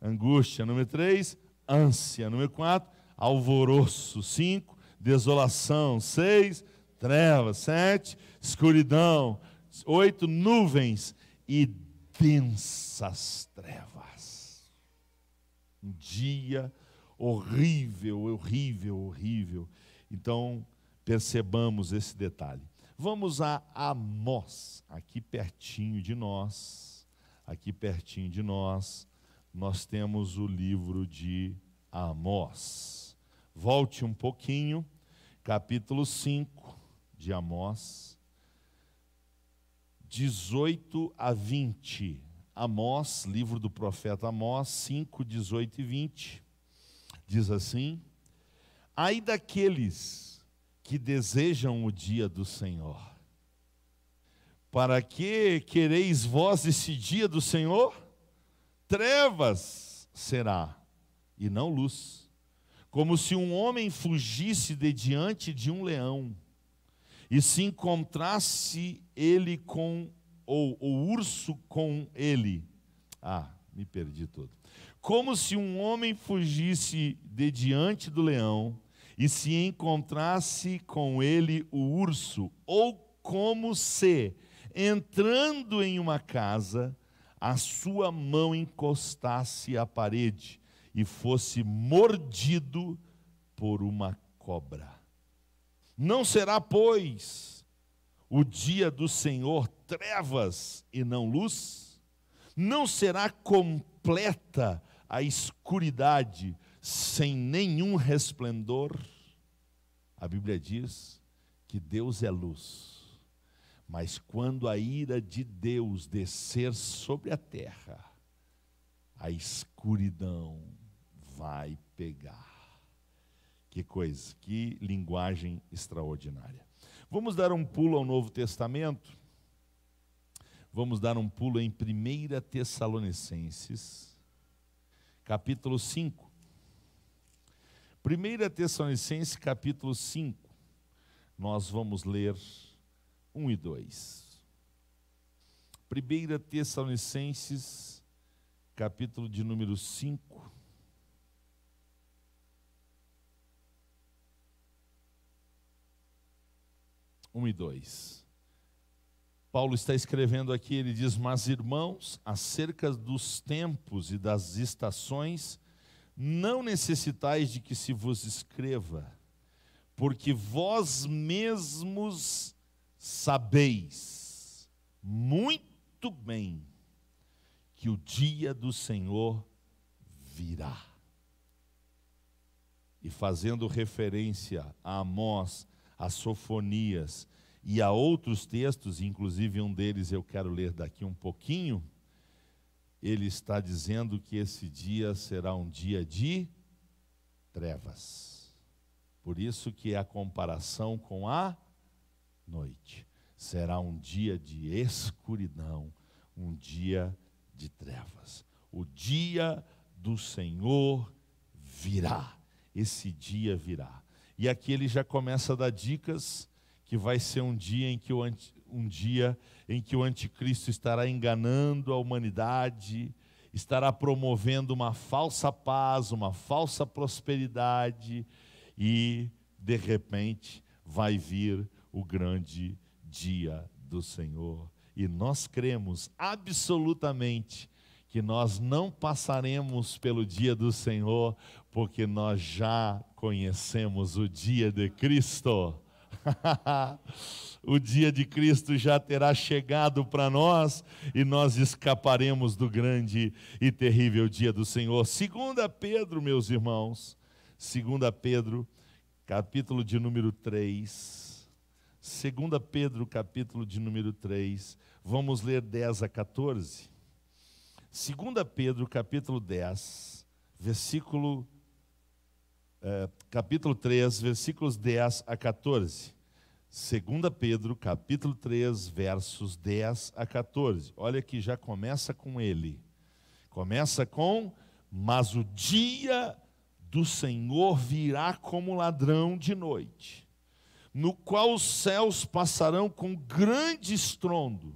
angústia. Número 3, ânsia. Número 4, alvoroço. 5, desolação. 6, trevas. 7, escuridão. 8, nuvens. E densas trevas. Um dia horrível, horrível, horrível. Então, percebamos esse detalhe. Vamos a Amós, aqui pertinho de nós. Aqui pertinho de nós, nós temos o livro de Amós. Volte um pouquinho, capítulo 5 de Amós, 18 a 20. Amós, livro do profeta Amós, 5, 18 e 20. Diz assim: ai daqueles que desejam o dia do Senhor. Para que quereis vós esse dia do Senhor? Trevas será, e não luz. Como se um homem fugisse de diante de um leão, e se encontrasse ele com, ou o urso com ele. Me perdi todo. Como se um homem fugisse de diante do leão, e se encontrasse com ele o urso, ou como se, entrando em uma casa, a sua mão encostasse à parede, e fosse mordido por uma cobra. Não será, pois, o dia do Senhor trevas e não luz? Não será completa a escuridade sem nenhum resplendor? A Bíblia diz que Deus é luz, mas quando a ira de Deus descer sobre a terra, a escuridão vai pegar. Que coisa, que linguagem extraordinária. Vamos dar um pulo ao Novo Testamento. Vamos dar um pulo em 1 Tessalonicenses, capítulo 5. 1 Tessalonicenses, capítulo 5. Nós vamos ler 1 e 2. 1 Tessalonicenses, capítulo de número 5. Um e 2. Paulo está escrevendo aqui, ele diz: mas irmãos, acerca dos tempos e das estações, não necessitais de que se vos escreva, porque vós mesmos sabeis muito bem que o dia do Senhor virá. E fazendo referência a Amós, a Sofonias e a outros textos, inclusive um deles eu quero ler daqui um pouquinho, ele está dizendo que esse dia será um dia de trevas. Por isso que é a comparação com a noite. Será um dia de escuridão, um dia de trevas. O dia do Senhor virá. Esse dia virá. E aqui ele já começa a dar dicas que vai ser um dia em que o anticristo estará enganando a humanidade estará promovendo uma falsa paz, uma falsa prosperidade, e de repente vai vir o grande dia do Senhor. E nós cremos absolutamente que nós não passaremos pelo dia do Senhor, porque nós já conhecemos o dia de Cristo. O dia de Cristo já terá chegado para nós e nós escaparemos do grande e terrível dia do Senhor. 2 Pedro, meus irmãos, 2 Pedro, capítulo de número 3. 2 Pedro, capítulo de número 3. Vamos ler 10 a 14. 2 Pedro, capítulo 10, capítulo 3, versículos 10 a 14. 2 Pedro, capítulo 3, versos 10 a 14. Olha que já começa com ele. Começa com: mas o dia do Senhor virá como ladrão de noite, no qual os céus passarão com grande estrondo,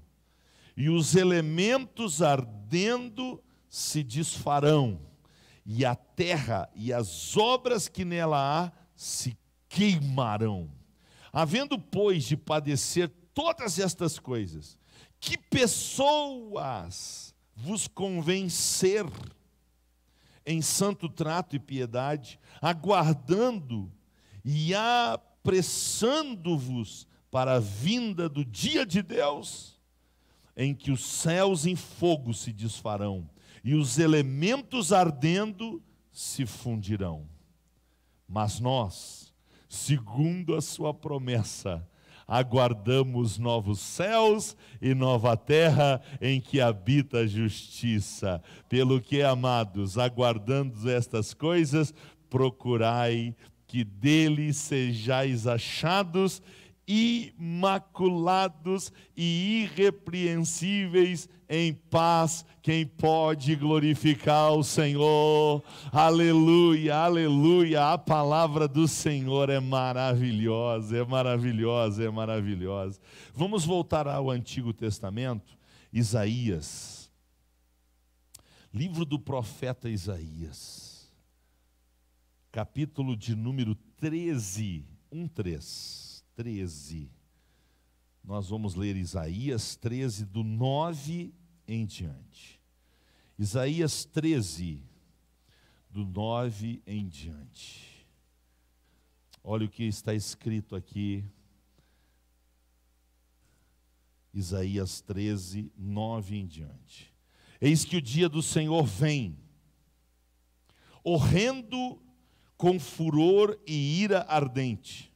e os elementos ardendo se desfarão, e a terra e as obras que nela há se queimarão. Havendo, pois, de padecer todas estas coisas, que pessoas vos convém ser em santo trato e piedade, aguardando e apressando-vos para a vinda do dia de Deus, em que os céus em fogo se desfarão e os elementos ardendo se fundirão. Mas nós, segundo a sua promessa, aguardamos novos céus e nova terra em que habita a justiça. Pelo que, amados, aguardando estas coisas, procurai que dele sejais achados imaculados e irrepreensíveis em paz, quem pode glorificar o Senhor. Aleluia, aleluia. A palavra do Senhor é maravilhosa, é maravilhosa, é maravilhosa. Vamos voltar ao Antigo Testamento. Isaías, livro do profeta Isaías, capítulo de número 13, 13. Nós vamos ler Isaías 13, do 9 em diante. Isaías 13, do 9 em diante. Olha o que está escrito aqui. Isaías 13, 9 em diante. Eis que o dia do Senhor vem, horrendo com furor e ira ardente,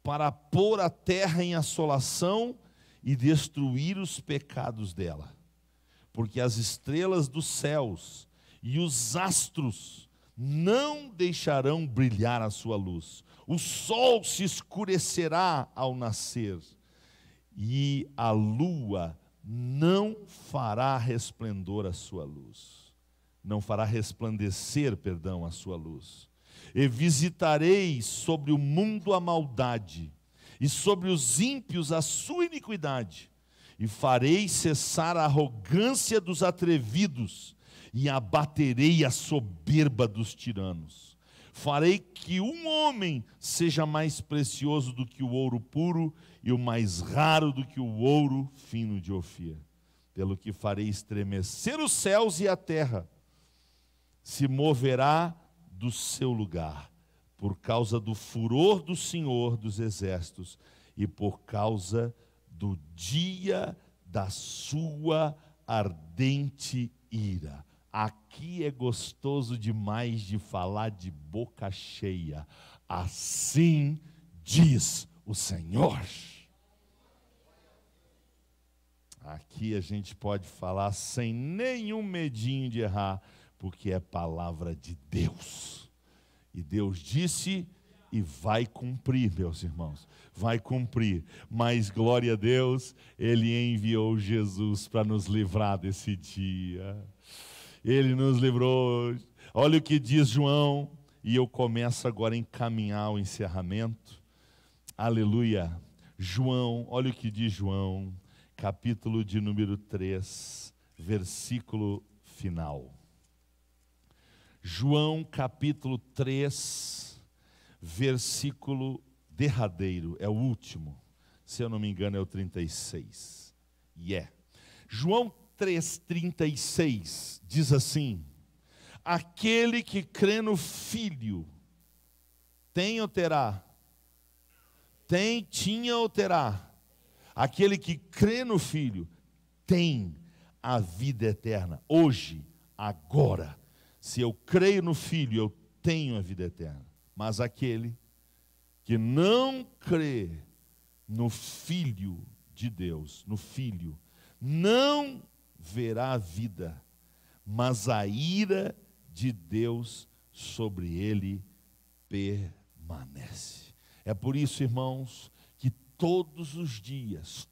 para pôr a terra em assolação e destruir os pecados dela. Porque as estrelas dos céus e os astros não deixarão brilhar a sua luz. O sol se escurecerá ao nascer, e a lua não fará resplendor a sua luz. Não fará resplandecer, a sua luz. E visitarei sobre o mundo a maldade, e sobre os ímpios a sua iniquidade, e farei cessar a arrogância dos atrevidos, e abaterei a soberba dos tiranos. Farei que um homem seja mais precioso do que o ouro puro, e o mais raro do que o ouro fino de Ofir. Pelo que farei estremecer os céus e a terra, se moverá do seu lugar, por causa do furor do Senhor dos exércitos, e por causa do dia da sua ardente ira. Aqui é gostoso demais de falar de boca cheia. Assim diz o Senhor. Aqui a gente pode falar sem nenhum medinho de errar, porque é palavra de Deus. E Deus disse e vai cumprir, meus irmãos. Vai cumprir. Mas glória a Deus, Ele enviou Jesus para nos livrar desse dia. Ele nos livrou. Olha o que diz João, e eu começo agora a encaminhar o encerramento. Aleluia. João, olha o que diz João, capítulo de número 3, versículo final. João capítulo 3, versículo derradeiro, é o último, se eu não me engano é o 36. João 3,36 diz assim: aquele que crê no Filho tem ou terá? Tinha ou terá? Aquele que crê no Filho tem a vida eterna. Hoje, agora, se eu creio no Filho, eu tenho a vida eterna. Mas aquele que não crê no Filho de Deus, no Filho, não verá a vida, mas a ira de Deus sobre ele permanece. É por isso, irmãos, que todos os dias,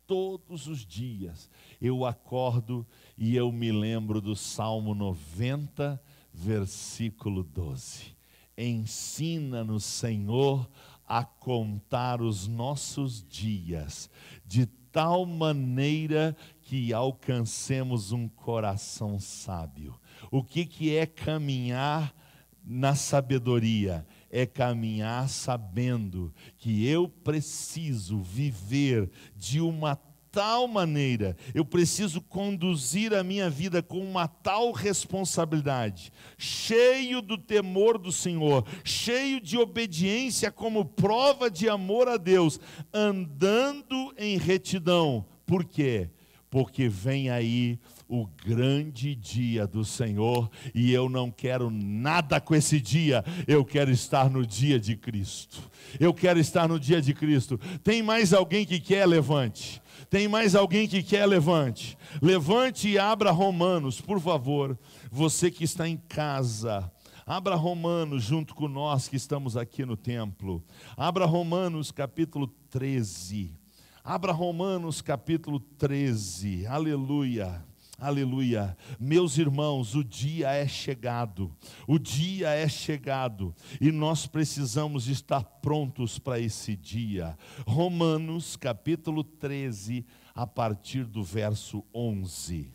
eu acordo e eu me lembro do Salmo 90, versículo 12. Ensina-nos, Senhor, a contar os nossos dias, de tal maneira que alcancemos um coração sábio. O que é caminhar na sabedoria? É caminhar sabendo que eu preciso viver de uma tal maneira, eu preciso conduzir a minha vida com uma tal responsabilidade, cheio do temor do Senhor, cheio de obediência como prova de amor a Deus, andando em retidão. Por quê? Porque vem aí o grande dia do Senhor, e eu não quero nada com esse dia, eu quero estar no dia de Cristo. Eu quero estar no dia de Cristo. Tem mais alguém que quer? Levante. Tem mais alguém que quer? Levante. Levante e abra Romanos, por favor. Você que está em casa, abra Romanos junto com nós que estamos aqui no templo. Abra Romanos capítulo 13. Abra Romanos capítulo 13. Aleluia. Aleluia. Meus irmãos, o dia é chegado. O dia é chegado. E nós precisamos estar prontos para esse dia. Romanos capítulo 13, a partir do verso 11.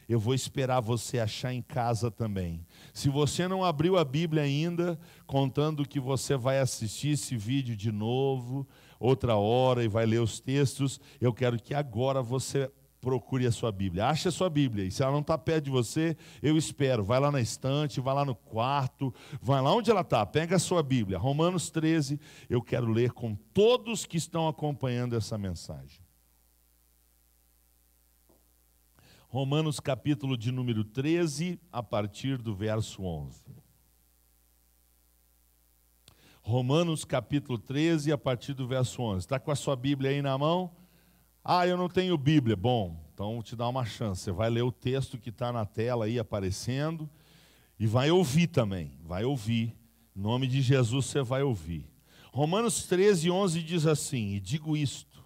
Eu vou esperar você achar em casa também. Se você não abriu a Bíblia ainda, contando que você vai assistir esse vídeo de novo, outra hora, e vai ler os textos, eu quero que agora você procure a sua Bíblia, ache a sua Bíblia, e se ela não está perto de você, eu espero, vai lá na estante, vai lá no quarto, vai lá onde ela está, pega a sua Bíblia, Romanos 13, eu quero ler com todos que estão acompanhando essa mensagem. Romanos capítulo de número 13, a partir do verso 11. Romanos capítulo 13, a partir do verso 11. Está com a sua Bíblia aí na mão? Ah, eu não tenho Bíblia. Bom, então vou te dar uma chance. Você vai ler o texto que está na tela aí aparecendo e vai ouvir também. Vai ouvir. Em nome de Jesus você vai ouvir. Romanos 13, 11 diz assim: e digo isto,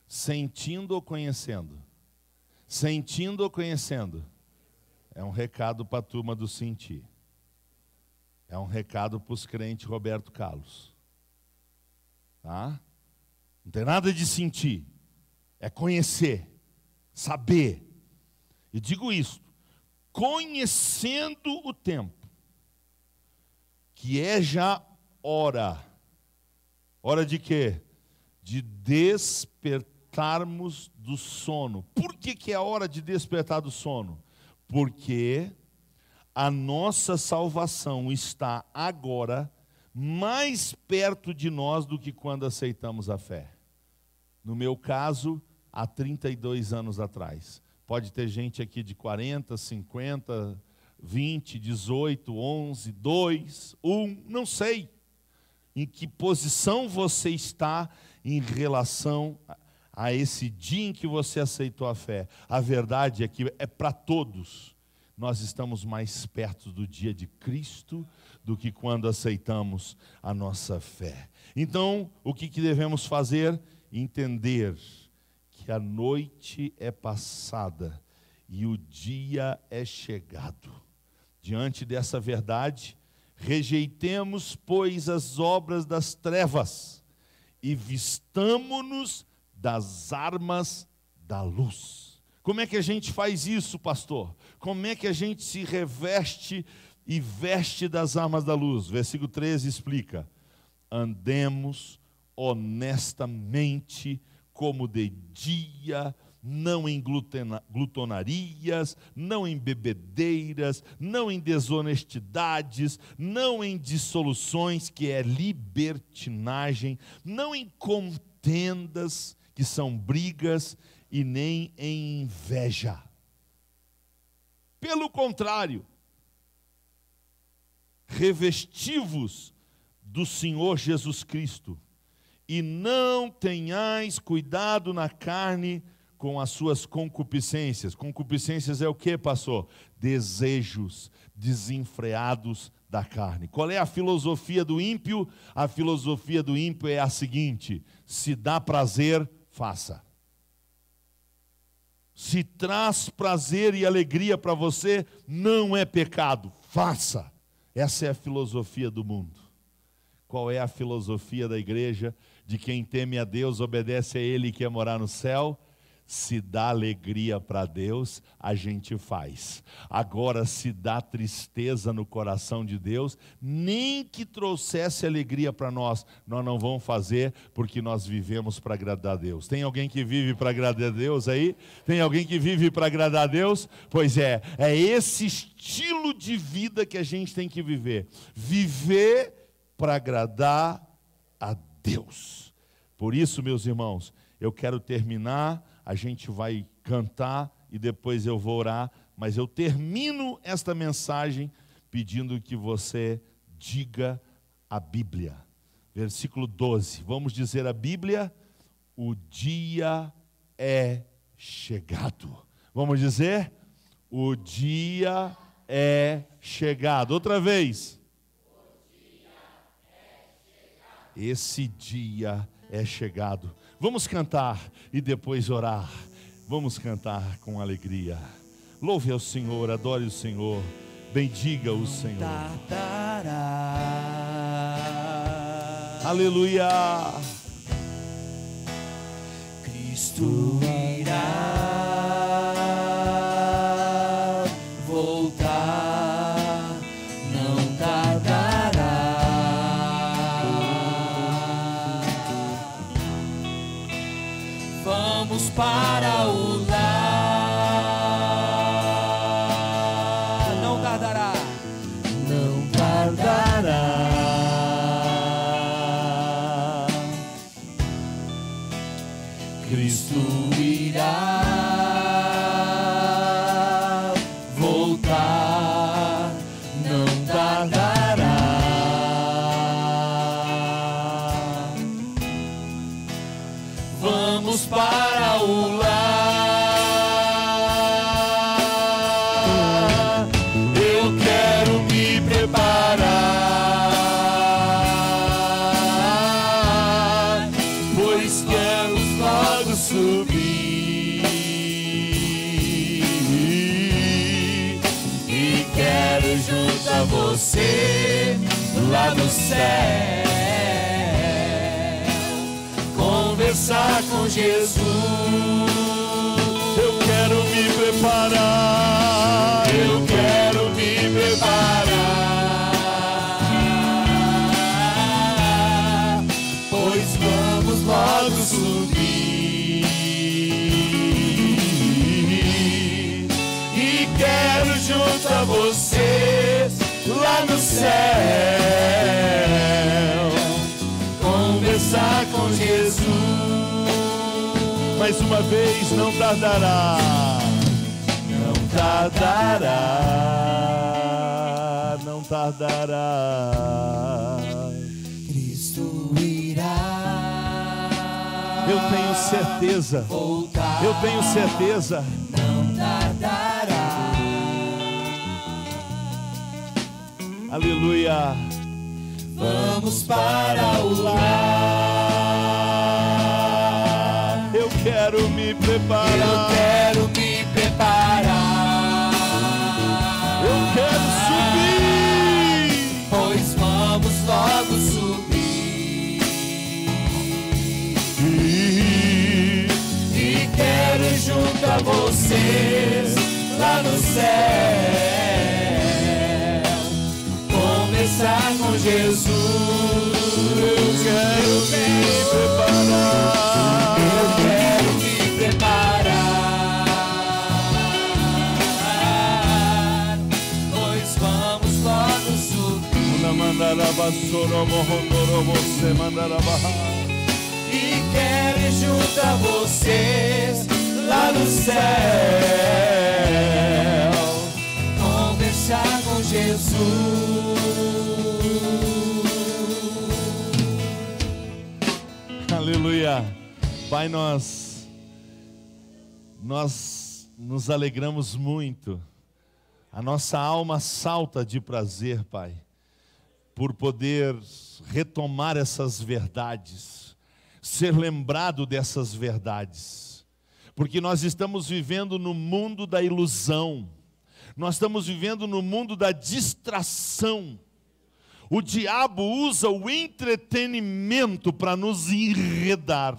sentindo ou conhecendo? Sentindo ou conhecendo? É um recado para a turma do sentir. É um recado para os crentes Roberto Carlos. Tá? Não tem nada de sentir, é conhecer, saber. E digo isto, conhecendo o tempo, que é já hora. Hora de quê? De despertarmos do sono. Por que é a hora de despertar do sono? Porque a nossa salvação está agora mais perto de nós do que quando aceitamos a fé. No meu caso, há 32 anos atrás. Pode ter gente aqui de 40, 50, 20, 18, 11, 2, 1, não sei. Em que posição você está em relação a esse dia em que você aceitou a fé? A verdade é que é para todos. Nós estamos mais perto do dia de Cristo do que quando aceitamos a nossa fé. Então, o que devemos fazer? Entender que a noite é passada e o dia é chegado. Diante dessa verdade, rejeitemos, pois, as obras das trevas e vistamo-nos das armas da luz. Como é que a gente faz isso, pastor? Como é que a gente se reveste e veste das armas da luz? Versículo 13 explica: andemos honestamente como de dia, não em glutonarias, não em bebedeiras, não em desonestidades, não em dissoluções, que é libertinagem, não em contendas, que são brigas, e nem em inveja. Pelo contrário, revesti-vos do Senhor Jesus Cristo, e não tenhais cuidado na carne com as suas concupiscências. Concupiscências é o que, pastor? Desejos desenfreados da carne. Qual é a filosofia do ímpio? A filosofia do ímpio é a seguinte: se dá prazer, faça. Se traz prazer e alegria para você, não é pecado, faça. Essa é a filosofia do mundo. Qual é a filosofia da igreja? De quem teme a Deus, obedece a Ele e quer morar no céu? Se dá alegria para Deus, a gente faz. Agora, se dá tristeza no coração de Deus, nem que trouxesse alegria para nós não vamos fazer, porque nós vivemos para agradar a Deus. Tem alguém que vive para agradar a Deus aí? Tem alguém que vive para agradar a Deus? Pois é esse estilo de vida que a gente tem que viver. Viver para agradar a Deus. Por isso, meus irmãos, eu quero terminar. A gente vai cantar e depois eu vou orar, mas eu termino esta mensagem pedindo que você diga a Bíblia. Versículo 12, vamos dizer a Bíblia: o dia é chegado. Vamos dizer? O dia é chegado. Outra vez. O dia é chegado. Esse dia é chegado. Vamos cantar e depois orar. Vamos cantar com alegria. Louve ao Senhor, adore o Senhor, bendiga o Senhor. Aleluia. Cristo irá voltar, não tardará. Vamos para o lar, não tardará, não tardará. Cristo irá voltar, não tardará. Vamos para o lar. Eu quero me preparar, pois quero logo subir e quero junto a você lá no céu conversar com Jesus. Eu quero me preparar. Eu quero me preparar, pois vamos logo subir e quero junto a você lá no céu conversar com Jesus. Mais uma vez, não tardará. Não tardará, Não tardará. Cristo irá. Eu tenho certeza. Voltar, Eu tenho certeza. não tardará. Aleluia. Vamos para o lar. Eu quero me preparar. Eu quero me preparar. Eu quero subir. Pois vamos logo subir e quero junto a você céu. Começar com Jesus. Eu quero me preparar. Eu quero me preparar. Pois vamos logo subir. E quero ir junto a vocês lá no céu, conversar com Jesus. Aleluia. Pai, nós nos alegramos muito. A nossa alma salta de prazer, Pai, por poder retomar essas verdades, ser lembrado dessas verdades, porque nós estamos vivendo no mundo da ilusão, nós estamos vivendo no mundo da distração. O diabo usa o entretenimento para nos enredar.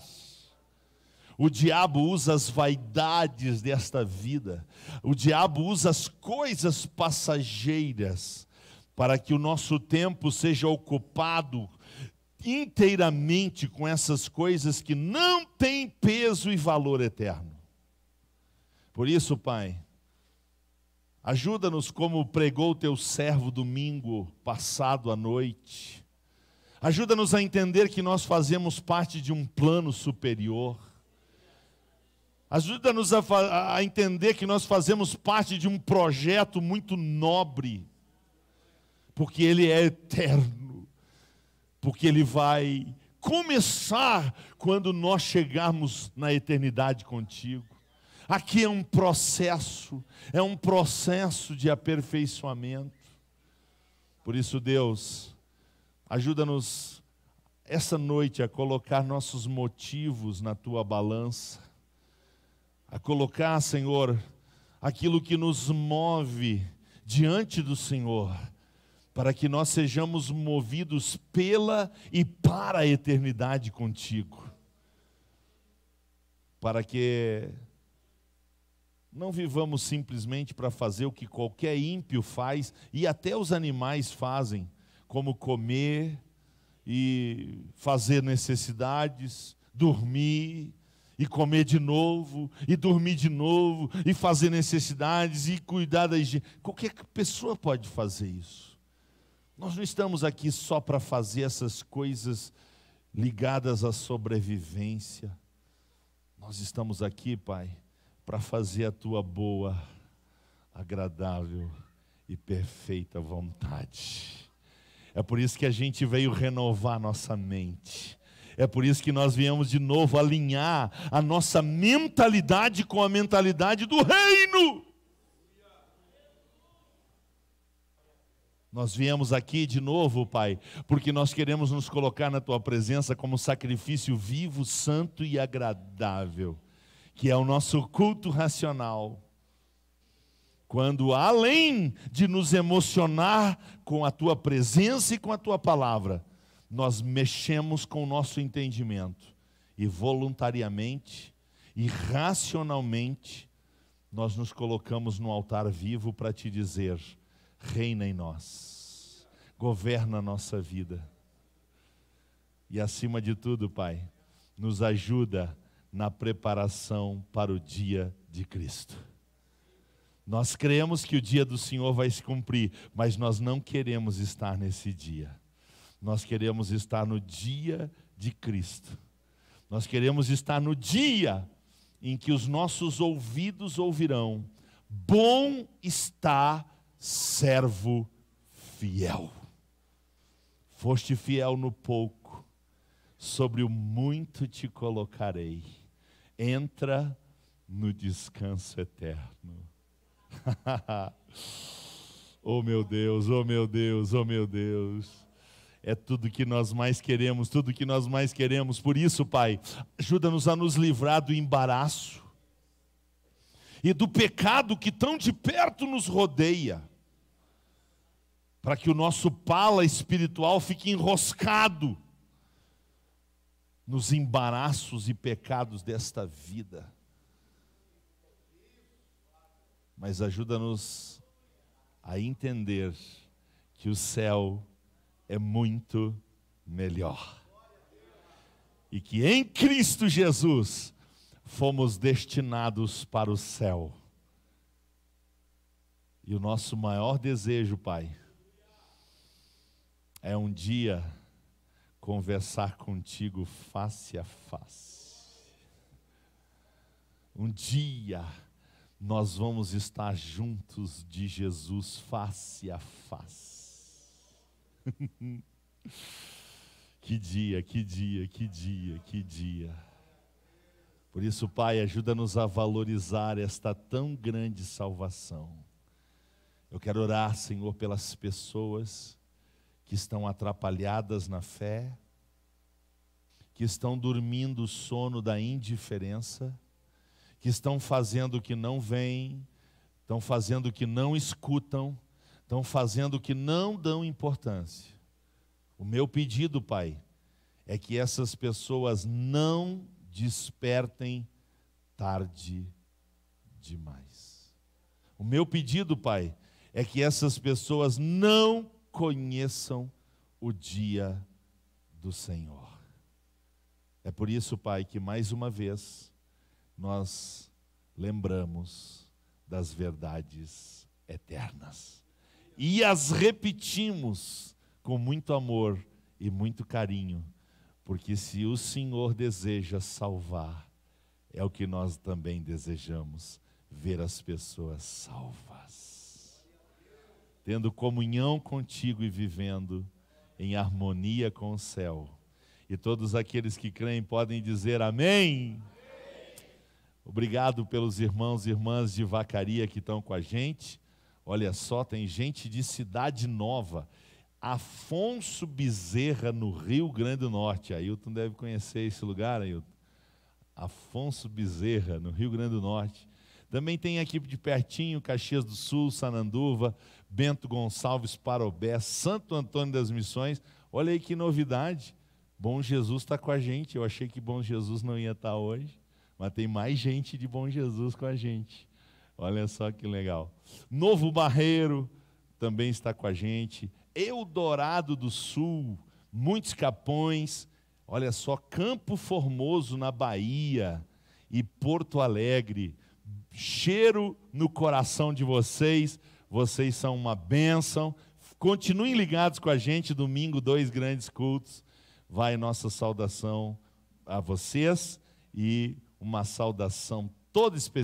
O diabo usa as vaidades desta vida, o diabo usa as coisas passageiras, para que o nosso tempo seja ocupado inteiramente com essas coisas que não têm peso e valor eterno. Por isso, Pai, ajuda-nos como pregou o teu servo domingo passado à noite. Ajuda-nos a entender que nós fazemos parte de um plano superior. Ajuda-nos a entender que nós fazemos parte de um projeto muito nobre, porque ele é eterno, porque ele vai começar quando nós chegarmos na eternidade contigo. Aqui é um processo de aperfeiçoamento. Por isso, Deus, ajuda-nos essa noite a colocar nossos motivos na tua balança, a colocar, Senhor, aquilo que nos move diante do Senhor, para que nós sejamos movidos pela e para a eternidade contigo, para que não vivamos simplesmente para fazer o que qualquer ímpio faz, e até os animais fazem, como comer e fazer necessidades, dormir e comer de novo, e dormir de novo, e fazer necessidades, e cuidar da higiene. Qualquer pessoa pode fazer isso. Nós não estamos aqui só para fazer essas coisas ligadas à sobrevivência. Nós estamos aqui, Pai, para fazer a tua boa, agradável e perfeita vontade. É por isso que a gente veio renovar nossa mente. É por isso que nós viemos de novo alinhar a nossa mentalidade com a mentalidade do reino. Nós viemos aqui de novo, Pai, porque nós queremos nos colocar na tua presença como sacrifício vivo, santo e agradável, que é o nosso culto racional. Quando, além de nos emocionar com a tua presença e com a tua palavra, nós mexemos com o nosso entendimento e voluntariamente e racionalmente nós nos colocamos no altar vivo para te dizer: reina em nós, governa a nossa vida. E acima de tudo, Pai, nos ajuda na preparação para o dia de Cristo. Nós cremos que o dia do Senhor vai se cumprir, mas nós não queremos estar nesse dia. Nós queremos estar no dia de Cristo. Nós queremos estar no dia em que os nossos ouvidos ouvirão: bom está servo fiel. Foste fiel no pouco, sobre o muito te colocarei. Entra no descanso eterno. Oh meu Deus, oh meu Deus, oh meu Deus. É tudo que nós mais queremos, tudo que nós mais queremos. Por isso, Pai, ajuda-nos a nos livrar do embaraço e do pecado que tão de perto nos rodeia, para que o nosso pala espiritual fique enroscado nos embaraços e pecados desta vida. mas ajuda-nos a entender que o céu é muito melhor. E que em Cristo Jesus fomos destinados para o céu. E o nosso maior desejo, Pai, é um dia conversar contigo face a face. Um dia nós vamos estar juntos de Jesus face a face. Que dia, que dia, que dia, que dia. Por isso, Pai, ajuda-nos a valorizar esta tão grande salvação. Eu quero orar, Senhor, pelas pessoas que estão atrapalhadas na fé, que estão dormindo o sono da indiferença, que estão fazendo o que não veem, estão fazendo o que não escutam, estão fazendo o que não dão importância. O meu pedido, Pai, é que essas pessoas não despertem tarde demais. O meu pedido, Pai, é que essas pessoas não conheçam o dia do Senhor. É por isso, Pai, que mais uma vez nós lembramos das verdades eternas e as repetimos com muito amor e muito carinho, porque se o Senhor deseja salvar, é o que nós também desejamos, ver as pessoas salvas, tendo comunhão contigo e vivendo em harmonia com o céu. E todos aqueles que creem podem dizer amém. Obrigado pelos irmãos e irmãs de Vacaria que estão com a gente. Olha só, tem gente de Cidade Nova, Afonso Bezerra, no Rio Grande do Norte. Ailton deve conhecer esse lugar, Ailton. Afonso Bezerra, no Rio Grande do Norte. Também tem aqui de pertinho, Caxias do Sul, Sananduva, Bento Gonçalves, Parobé, Santo Antônio das Missões. Olha aí que novidade. Bom Jesus está com a gente. Eu achei que Bom Jesus não ia estar hoje, mas tem mais gente de Bom Jesus com a gente. Olha só que legal. Novo Barreiro também está com a gente. Eldorado do Sul, muitos Capões. Olha só, Campo Formoso na Bahia e Porto Alegre. Cheiro no coração de vocês. Vocês são uma bênção. Continuem ligados com a gente. Domingo, 2 grandes cultos. Vai nossa saudação a vocês e uma saudação toda especial